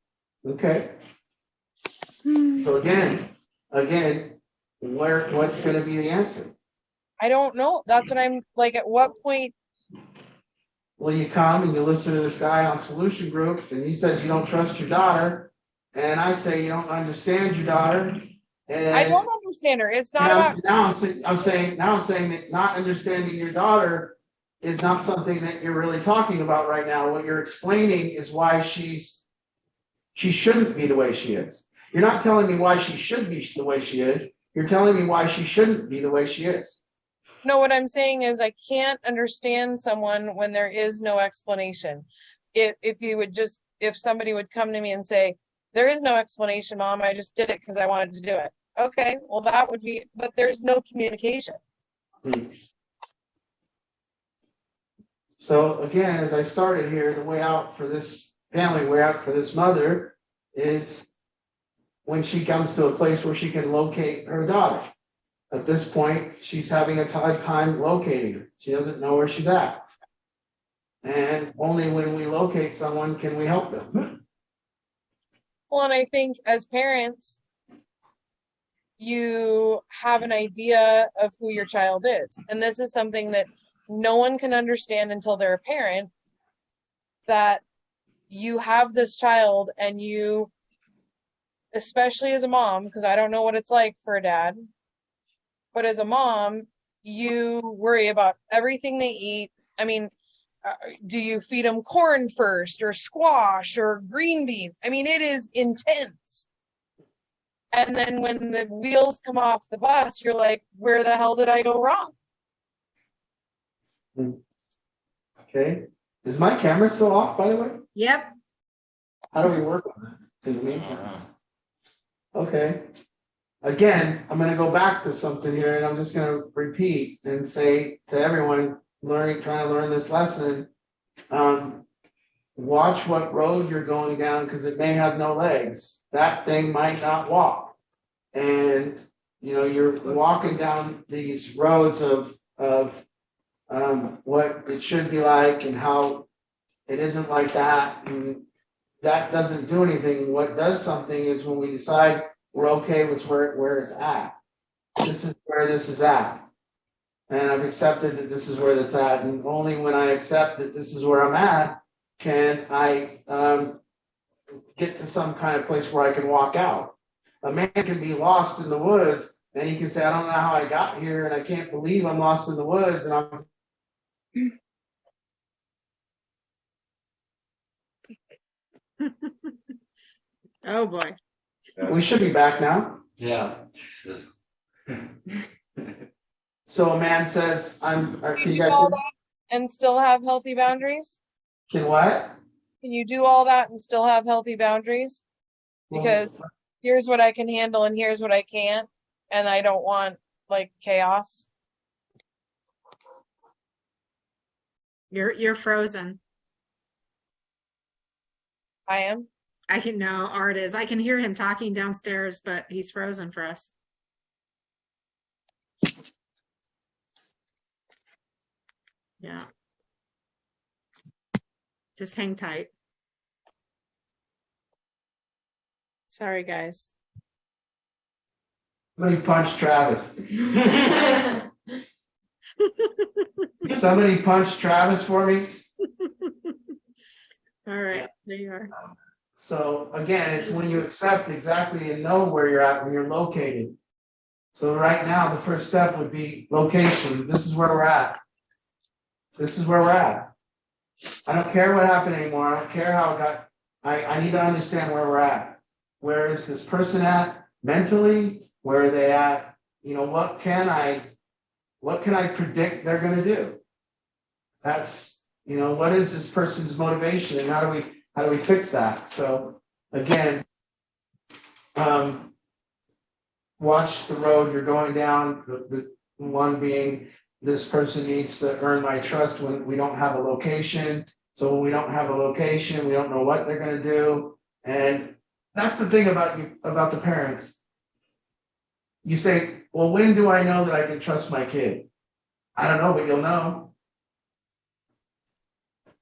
Okay. So again, what's gonna be the answer? I don't know. That's what I'm like, at what point? Well, you come and you listen to this guy on Solution Group, and he says you don't trust your daughter, and I say you don't understand your daughter, and I don't understand her. It's not about, I'm saying that not understanding your daughter is not something that you're really talking about right now. What you're explaining is why she shouldn't be the way she is. You're not telling me why she should be the way she is. You're telling me why she shouldn't be the way she is. no, what I'm saying is I can't understand someone when there is no explanation. If somebody would come to me and say, there is no explanation, Mom, I just did it because I wanted to do it. Okay, well, that would be, but there's no communication. So again, as I started here, the way out for this family, way out for this mother is when she comes to a place where she can locate her daughter. At this point, she's having a time locating her. She doesn't know where she's at. And only when we locate someone can we help them. Well, and I think as parents, you have an idea of who your child is. And this is something that no one can understand until they're a parent, that you have this child and you, especially as a mom, because I don't know what it's like for a dad, but as a mom, you worry about everything they eat. I mean, do you feed them corn first or squash or green beans? I mean, it is intense. And then when the wheels come off the bus, you're like, where the hell did I go wrong? Okay, is my camera still off, by the way? Yep. How do we work on that in the meantime? Okay. Again, I'm gonna go back to something here and I'm just gonna repeat and say to everyone trying to learn this lesson, watch what road you're going down because it may have no legs. That thing might not walk. And you're walking down these roads of what it should be like and how it isn't like that. And that doesn't do anything. What does something is when we decide we're okay with where it's at. This is where this is at. And I've accepted that this is where that's at. And only when I accept that this is where I'm at, can I get to some kind of place where I can walk out. A man can be lost in the woods and he can say, I don't know how I got here and I can't believe I'm lost in the woods and I'm Oh, boy. we should be back now. Yeah. So a man says, can Can you you guys do hear all me? that and still have healthy boundaries? Can what? Can you do all that and still have healthy boundaries? Because here's what I can handle and here's what I can't. And I don't want like chaos. You're frozen. I am. I can know Art is. I can hear him talking downstairs, but he's frozen for us. Yeah. Just hang tight. Sorry, guys. Somebody punch Travis. Somebody punch Travis for me. All right, there you are. So again, it's when you accept exactly and know where you're at when you're located. So right now, the first step would be location. This is where we're at. This is where we're at. I don't care what happened anymore. I don't care how it got. I need to understand where we're at. Where is this person at mentally? Where are they at? What can I predict they're going to do? That's, what is this person's motivation and how do we fix that? So again, watch the road you're going down, the one being this person needs to earn my trust when we don't have a location. So when we don't have a location, we don't know what they're gonna do. And that's the thing about you, about the parents. You say, well, when do I know that I can trust my kid? I don't know, but you'll know.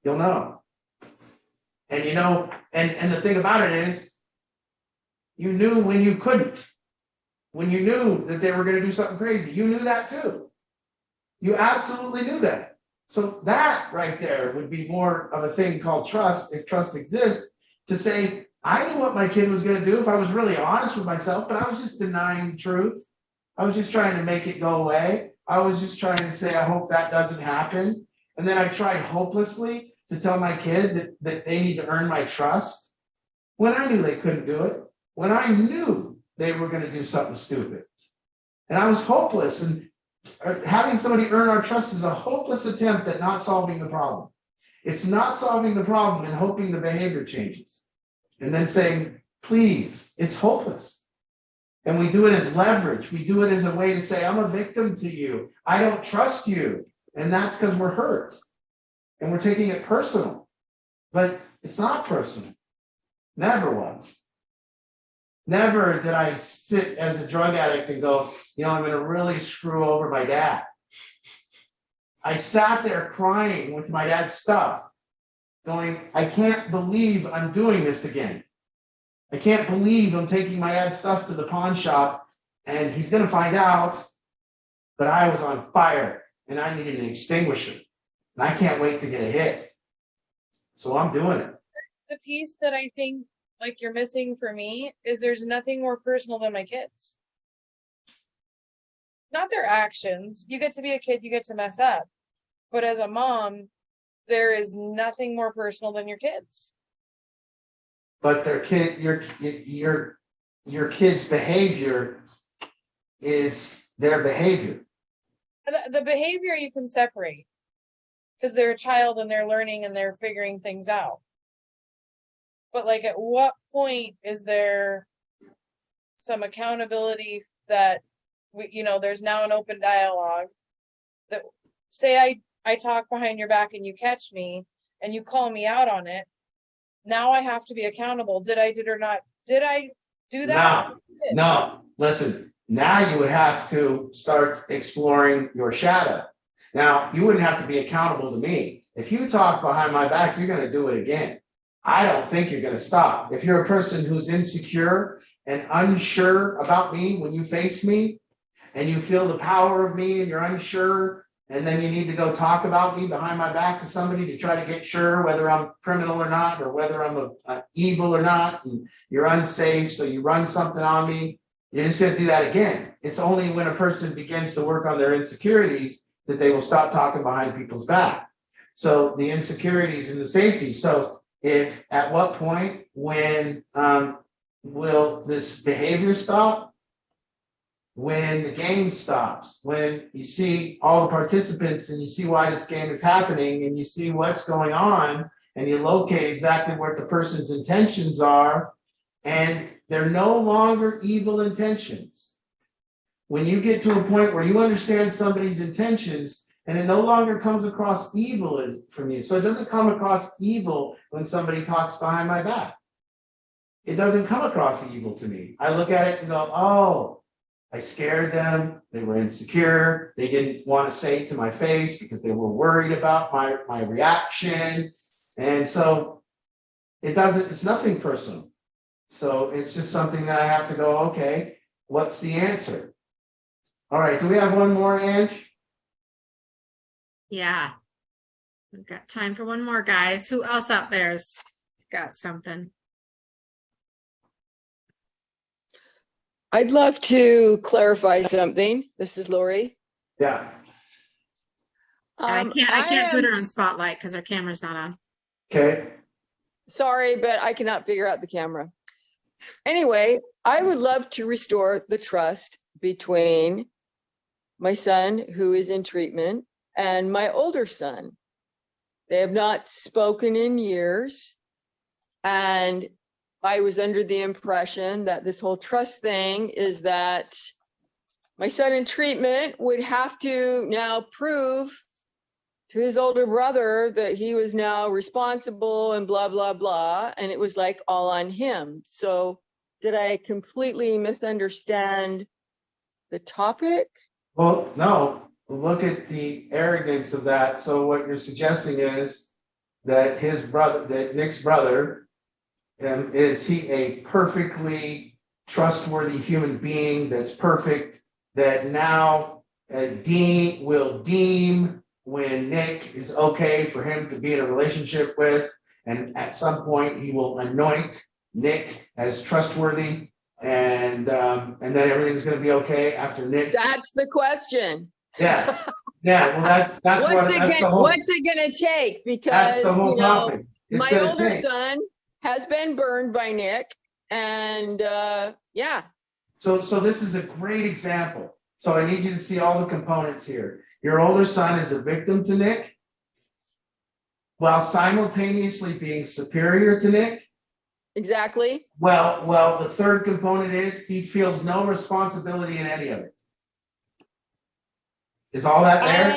You'll know. And you know, and the thing about it is, you knew when you couldn't. When you knew that they were gonna do something crazy, you knew that too. You absolutely knew that. So that right there would be more of a thing called trust, if trust exists, to say, I knew what my kid was gonna do if I was really honest with myself, but I was just denying truth. I was just trying to make it go away. I was just trying to say, I hope that doesn't happen. And then I tried hopelessly to tell my kid that they need to earn my trust when I knew they couldn't do it, when I knew they were gonna do something stupid. And I was hopeless, and having somebody earn our trust is a hopeless attempt at not solving the problem. It's not solving the problem and hoping the behavior changes. And then saying, please, it's hopeless. And we do it as leverage. We do it as a way to say, I'm a victim to you. I don't trust you. And that's because we're hurt. And we're taking it personal. But it's not personal. Never was. Never did I sit as a drug addict and go, you know, I'm going to really screw over my dad. I sat there crying with my dad's stuff, going, I can't believe I'm doing this again. I can't believe I'm taking my dad's stuff to the pawn shop and he's going to find out, but I was on fire and I needed an extinguisher and I can't wait to get a hit. So I'm doing it. The piece that I think like you're missing for me is there's nothing more personal than my kids. Not their actions. You get to be a kid, you get to mess up. But as a mom, there is nothing more personal than your kids. But their kid, your kid's behavior is their behavior. The behavior you can separate because they're a child and they're learning and they're figuring things out. But like, at what point is there some accountability that there's now an open dialogue that say I talk behind your back and you catch me and you call me out on it. Now I have to be accountable. Did I do that? No, listen, now you would have to start exploring your shadow. Now, you wouldn't have to be accountable to me. If you talk behind my back, you're going to do it again. I don't think you're going to stop. If you're a person who's insecure and unsure about me when you face me, and you feel the power of me and you're unsure, and then you need to go talk about me behind my back to somebody to try to get sure whether I'm criminal or not, or whether I'm evil or not, and you're unsafe, so you run something on me, you're just going to do that again. It's only when a person begins to work on their insecurities that they will stop talking behind people's back. So the insecurities and the safety. So if at what point when will this behavior stop? When the game stops, when you see all the participants and you see why this game is happening and you see what's going on and you locate exactly what the person's intentions are, and they're no longer evil intentions. When you get to a point where you understand somebody's intentions and it no longer comes across evil from you. So it doesn't come across evil when somebody talks behind my back. It doesn't come across evil to me. I look at it and go, oh, I scared them. They were insecure. They didn't want to say it to my face because they were worried about my reaction. And so it's nothing personal. So it's just something that I have to go, okay, what's the answer? All right, do we have one more, Ange? Yeah. We've got time for one more, guys. Who else out there's got something? I'd love to clarify something. This is Lori. Yeah. I can't put her on spotlight because our camera's not on. Okay. Sorry, but I cannot figure out the camera. Anyway, I would love to restore the trust between my son, who is in treatment, and my older son. They have not spoken in years. And I was under the impression that this whole trust thing is that my son in treatment would have to now prove to his older brother that he was now responsible and blah, blah, blah. And it was like all on him. So did I completely misunderstand the topic? Well, no, look at the arrogance of that. So what you're suggesting is that his brother, that Nick's brother, is he a perfectly trustworthy human being that's perfect, that now will deem when Nick is okay for him to be in a relationship with, and at some point he will anoint Nick as trustworthy, and then everything's going to be okay after Nick. That's the question. Yeah, well, that's What's what's it gonna take? that's Because, the whole you know, topic. It's my gonna older take. son has been burned by Nick, and yeah, So this is a great example. So I need you to see all the components here. Your older son is a victim to Nick, while simultaneously being superior to Nick. exactly. Well, the third component is he feels no responsibility in any of it. Is all that there?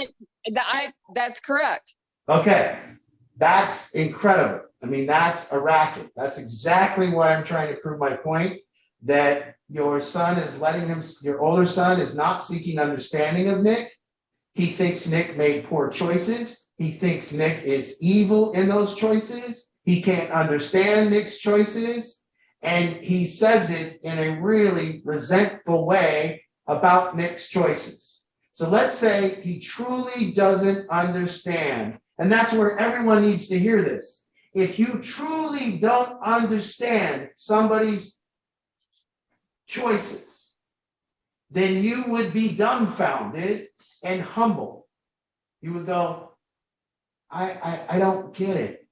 That's correct. Okay, that's incredible. I mean, that's a racket. That's exactly why I'm trying to prove my point, that your son is your older son is not seeking understanding of Nick. He thinks Nick made poor choices. He thinks Nick is evil in those choices. He can't understand Nick's choices. And he says it in a really resentful way about Nick's choices. So let's say he truly doesn't understand. And that's where everyone needs to hear this. If you truly don't understand somebody's choices, then you would be dumbfounded and humble. You would go, I don't get it.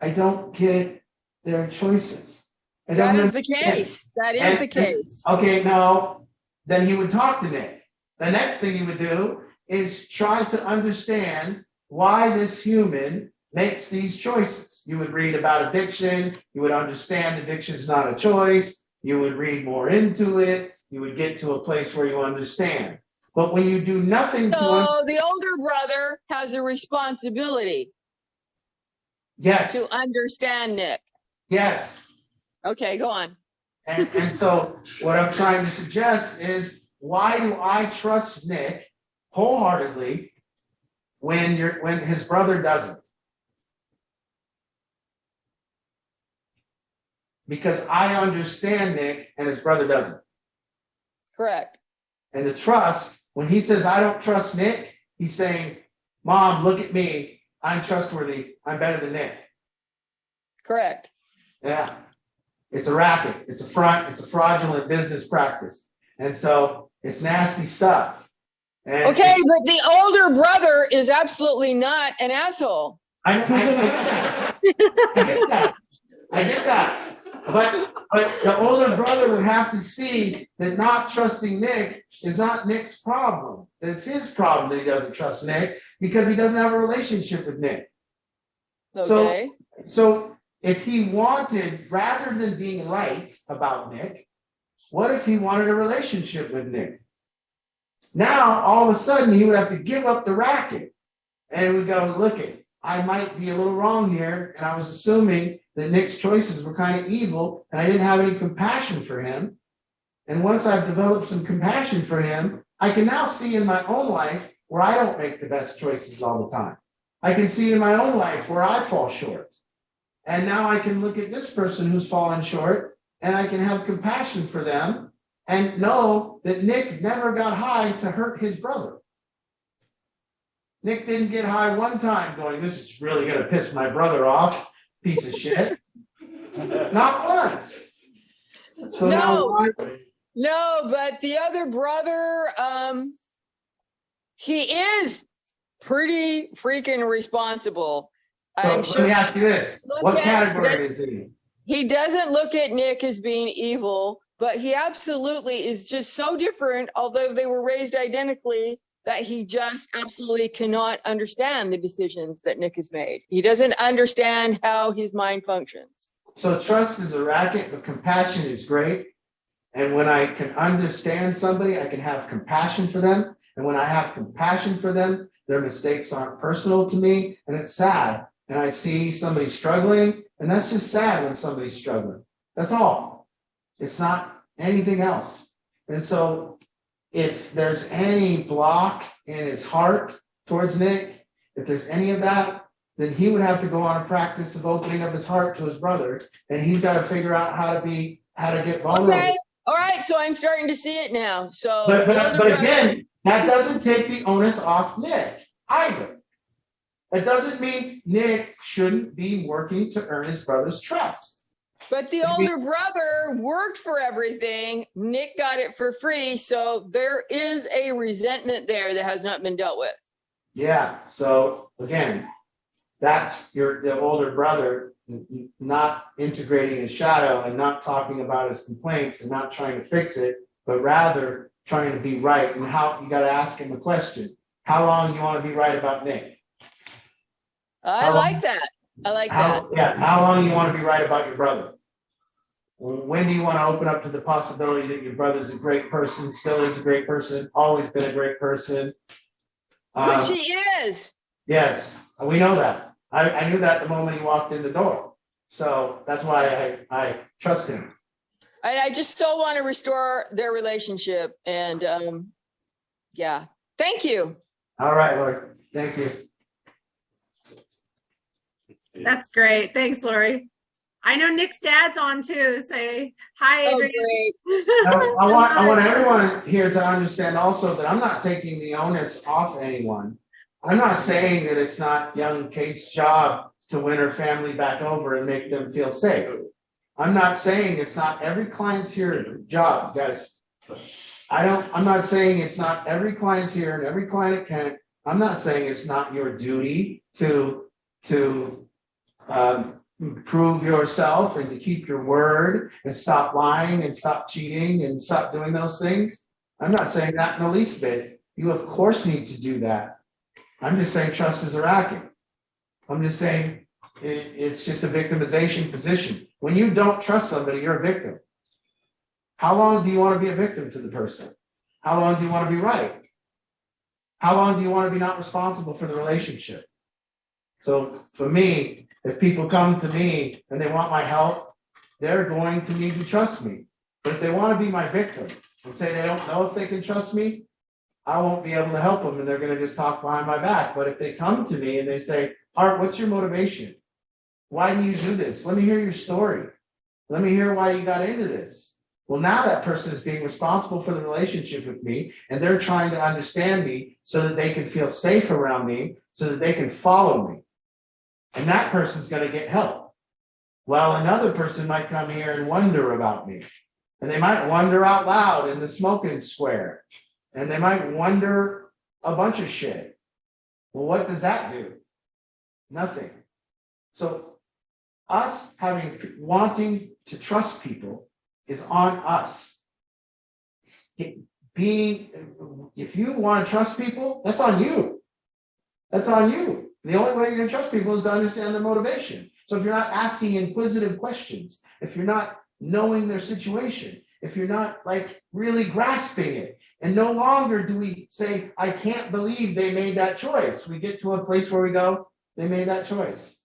I don't get their choices. That is the case. That is the case. Okay, no, then he would talk to Nick. The next thing he would do is try to understand why this human makes these choices. You would read about addiction. You would understand addiction is not a choice. You would read more into it. You would get to a place where you understand. But when you do nothing So the older brother has a responsibility yes, to understand Nick. yes. Okay, go on. And so what I'm trying to suggest is, why do I trust Nick wholeheartedly when his brother doesn't? Because I understand Nick and his brother doesn't. Correct. And the trust, when he says, I don't trust Nick, he's saying, Mom, look at me. I'm trustworthy. I'm better than Nick. Correct. Yeah. It's a racket. It's a front. It's a fraudulent business practice. And so it's nasty stuff. And Okay, but the older brother is absolutely not an asshole. I get that. I get that. But the older brother would have to see that not trusting Nick is not Nick's problem. That it's his problem that he doesn't trust Nick because he doesn't have a relationship with Nick. Okay. So if he wanted, rather than being right about Nick, what if he wanted a relationship with Nick? Now, all of a sudden, he would have to give up the racket. And it would go, look it, I might be a little wrong here. And I was assuming that Nick's choices were kind of evil, and I didn't have any compassion for him. And once I've developed some compassion for him, I can now see in my own life where I don't make the best choices all the time. I can see in my own life where I fall short. And now I can look at this person who's fallen short, and I can have compassion for them and know that Nick never got high to hurt his brother. Nick didn't get high one time going, this is really going to piss my brother off, piece of shit. Not once. So No, but the other brother, he is pretty freaking responsible. I'm so let me ask you this. What category is he in? He doesn't look at Nick as being evil, but he absolutely is just so different, although they were raised identically, that he just absolutely cannot understand the decisions that Nick has made. He doesn't understand how his mind functions. So trust is a racket, but compassion is great. And when I can understand somebody, I can have compassion for them. And when I have compassion for them, their mistakes aren't personal to me, and it's sad. And I see somebody struggling, and that's just sad when somebody's struggling. That's all. It's not anything else. And so if there's any block in his heart towards Nick, if there's any of that, then he would have to go on a practice of opening up his heart to his brother, and he's got to figure out how to get vulnerable. Okay, all right, so I'm starting to see it now, so. But again, that doesn't take the onus off Nick either. That doesn't mean Nick shouldn't be working to earn his brother's trust. But the older brother worked for everything. Nick got it for free. So there is a resentment there that has not been dealt with. Yeah, so again, that's the older brother not integrating his shadow and not talking about his complaints and not trying to fix it, but rather trying to be right. And how you got to ask him the question: how long do you want to be right about Nick? I like that. I like that. Yeah, how long do you want to be right about your brother? When do you want to open up to the possibility that your brother's a great person, still is a great person, always been a great person? Which he is. Yes, we know that. I knew that the moment he walked in the door. So that's why I trust him. I just still want to restore their relationship. And yeah, thank you. All right, Lord. Thank you. That's great. Thanks, Lori. I know Nick's dad's on too. Say hi, Oh, Adrian. great. I want everyone here to understand also that I'm not taking the onus off anyone. I'm not saying that it's not young Kate's job to win her family back over and make them feel safe. I'm not saying it's not every client's here job, guys. I'm not saying it's not every client's here and every client at Kent. I'm not saying it's not your duty to prove yourself and to keep your word and stop lying and stop cheating and stop doing those things. I'm not saying that in the least bit. You of course need to do that. I'm just saying trust is a racket. I'm just saying it's just a victimization position. When you don't trust somebody, you're a victim. How long do you want to be a victim to the person? How long do you want to be right? How long do you want to be not responsible for the relationship? So for me, if people come to me and they want my help, they're going to need to trust me. But if they want to be my victim and say they don't know if they can trust me, I won't be able to help them and they're going to just talk behind my back. But if they come to me and they say, Art, what's your motivation? Why do you do this? Let me hear your story. Let me hear why you got into this. Well, now that person is being responsible for the relationship with me, and they're trying to understand me so that they can feel safe around me, so that they can follow me. And that person's going to get help. Well, another person might come here and wonder about me. And they might wonder out loud in the smoking square. And they might wonder a bunch of shit. Well, what does that do? Nothing. So us wanting to trust people is on us. If you want to trust people, that's on you. That's on you. The only way you're going to trust people is to understand their motivation. So if you're not asking inquisitive questions, if you're not knowing their situation, if you're not like really grasping it, and no longer do we say, I can't believe they made that choice. We get to a place where we go, they made that choice.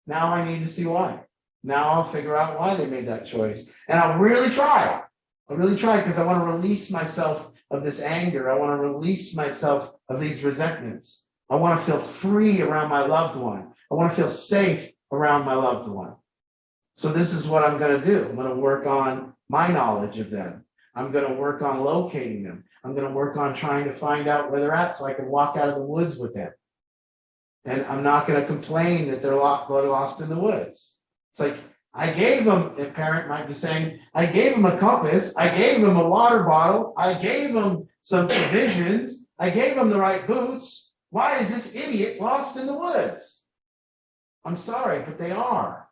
Now I need to see why. Now I'll figure out why they made that choice. And I'll really try. I'll really try because I want to release myself of this anger. I want to release myself of these resentments. I want to feel free around my loved one. I want to feel safe around my loved one. So this is what I'm going to do. I'm going to work on my knowledge of them. I'm going to work on locating them. I'm going to work on trying to find out where they're at so I can walk out of the woods with them. And I'm not going to complain that they're lost in the woods. It's like, I gave them, a parent might be saying, I gave them a compass. I gave them a water bottle. I gave them some provisions. I gave them the right boots. Why is this idiot lost in the woods? I'm sorry, but they are.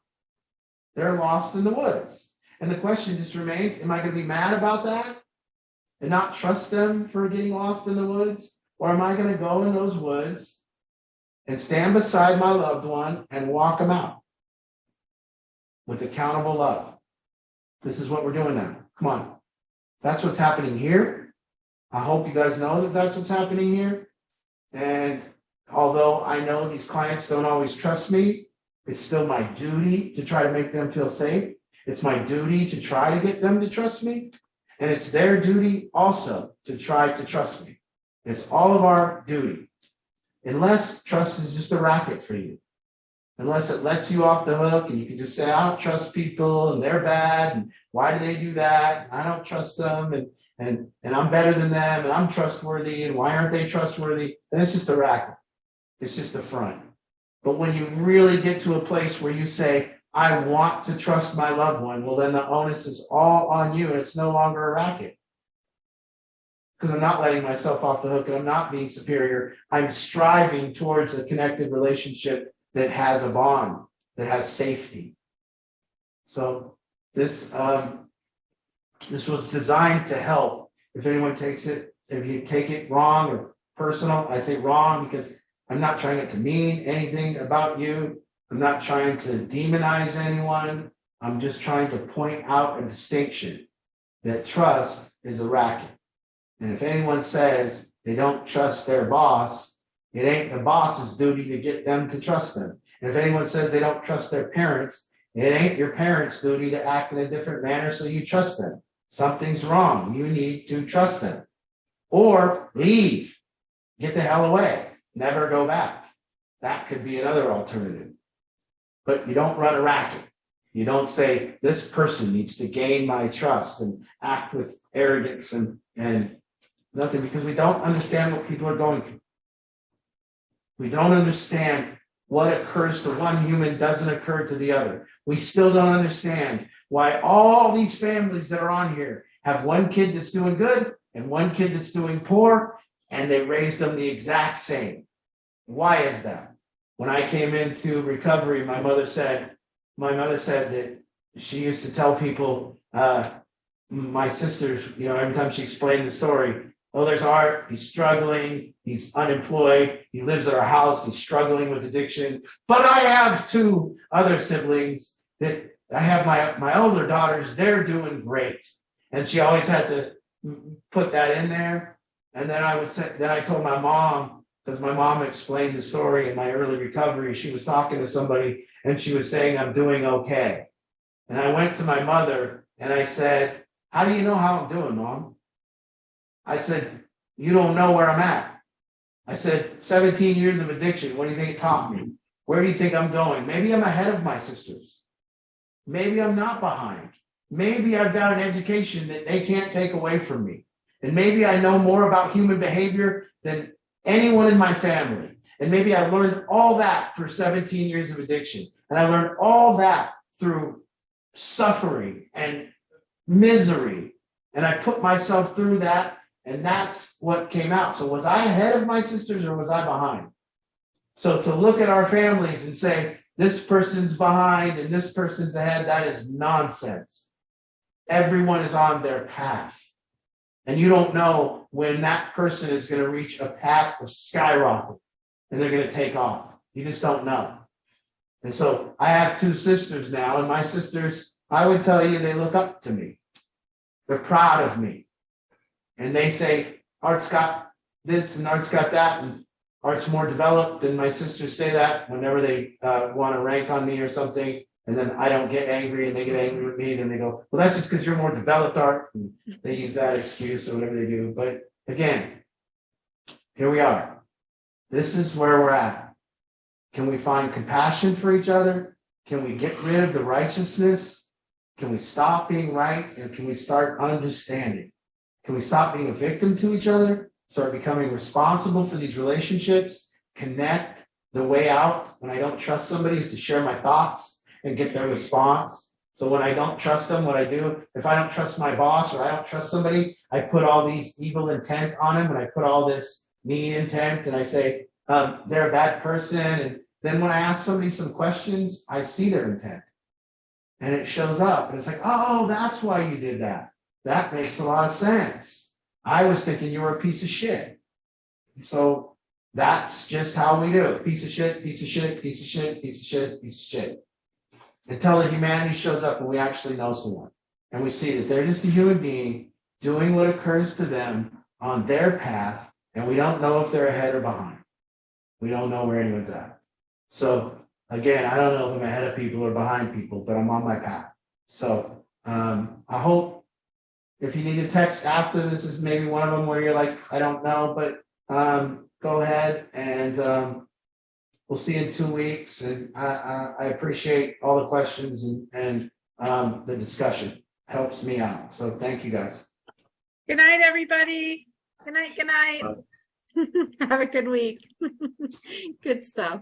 They're lost in the woods. And the question just remains, am I going to be mad about that and not trust them for getting lost in the woods? Or am I going to go in those woods and stand beside my loved one and walk them out? with accountable love. This is what we're doing now. Come on. That's what's happening here. I hope you guys know that that's what's happening here. And although I know these clients don't always trust me, it's still my duty to try to make them feel safe. It's my duty to try to get them to trust me. And it's their duty also to try to trust me. It's all of our duty. Unless trust is just a racket for you. Unless it lets you off the hook and you can just say, I don't trust people and they're bad. And why do they do that? I don't trust them. And I'm better than them and I'm trustworthy. And why aren't they trustworthy? And it's just a racket. It's just a front. But when you really get to a place where you say, I want to trust my loved one, well, then the onus is all on you and it's no longer a racket. Because I'm not letting myself off the hook and I'm not being superior. I'm striving towards a connected relationship that has a bond, that has safety. So this was designed to help. If anyone takes it, if you take it wrong or personal, I say wrong because I'm not trying to mean anything about you. I'm not trying to demonize anyone. I'm just trying to point out a distinction that trust is a racket. And if anyone says they don't trust their boss, it ain't the boss's duty to get them to trust them. And if anyone says they don't trust their parents, it ain't your parents' duty to act in a different manner so you trust them. Something's wrong. You need to trust them. Or leave. Get the hell away. Never go back. That could be another alternative. But you don't run a racket. You don't say, this person needs to gain my trust and act with arrogance and nothing, because we don't understand what people are going through. We don't understand what occurs to one human doesn't occur to the other. We still don't understand why all these families that are on here have one kid that's doing good and one kid that's doing poor, and they raised them the exact same. Why is that? When I came into recovery, my mother said that she used to tell people, my sisters, every time she explained the story, oh, there's Art, he's struggling, he's unemployed, he lives at our house, he's struggling with addiction. But I have two other siblings that I have my older daughters, they're doing great. And she always had to put that in there. And then I told my mom, because my mom explained the story in my early recovery, she was talking to somebody and she was saying, I'm doing okay. And I went to my mother and I said, how do you know how I'm doing, Mom? I said, you don't know where I'm at. I said, 17 years of addiction. What do you think it taught me? Where do you think I'm going? Maybe I'm ahead of my sisters. Maybe I'm not behind. Maybe I've got an education that they can't take away from me. And maybe I know more about human behavior than anyone in my family. And maybe I learned all that through 17 years of addiction. And I learned all that through suffering and misery. And I put myself through that. And that's what came out. So was I ahead of my sisters or was I behind? So to look at our families and say, this person's behind and this person's ahead, that is nonsense. Everyone is on their path. And you don't know when that person is going to reach a path of skyrocket and they're going to take off. You just don't know. And so I have two sisters now, and my sisters, I would tell you, they look up to me. They're proud of me. And they say, Art's got this and Art's got that, and Art's more developed. And my sisters say that whenever they want to rank on me or something. And then I don't get angry and they get angry with me. Then they go, well, that's just because you're more developed, Art. And they use that excuse or whatever they do. But again, here we are. This is where we're at. Can we find compassion for each other? Can we get rid of the righteousness? Can we stop being right? And can we start understanding? Can we stop being a victim to each other? Start becoming responsible for these relationships? Connect. The way out when I don't trust somebody is to share my thoughts and get their response. So when I don't trust them, what I do, if I don't trust my boss or I don't trust somebody, I put all these evil intent on them and I put all this mean intent and I say, they're a bad person. And then when I ask somebody some questions, I see their intent and it shows up and it's like, oh, that's why you did that. That makes a lot of sense. I was thinking you were a piece of shit. So that's just how we do it. Piece of shit, piece of shit, piece of shit, piece of shit, piece of shit. until the humanity shows up and we actually know someone. And we see that they're just a human being doing what occurs to them on their path, and we don't know if they're ahead or behind. We don't know where anyone's at. So again, I don't know if I'm ahead of people or behind people, but I'm on my path. So I hope if you need a text after this is maybe one of them where you're like, I don't know, but go ahead and we'll see you in 2 weeks. And I appreciate all the questions and the discussion. Helps me out. So thank you guys. Good night, everybody. Good night. Good night. Have a good week. Good stuff.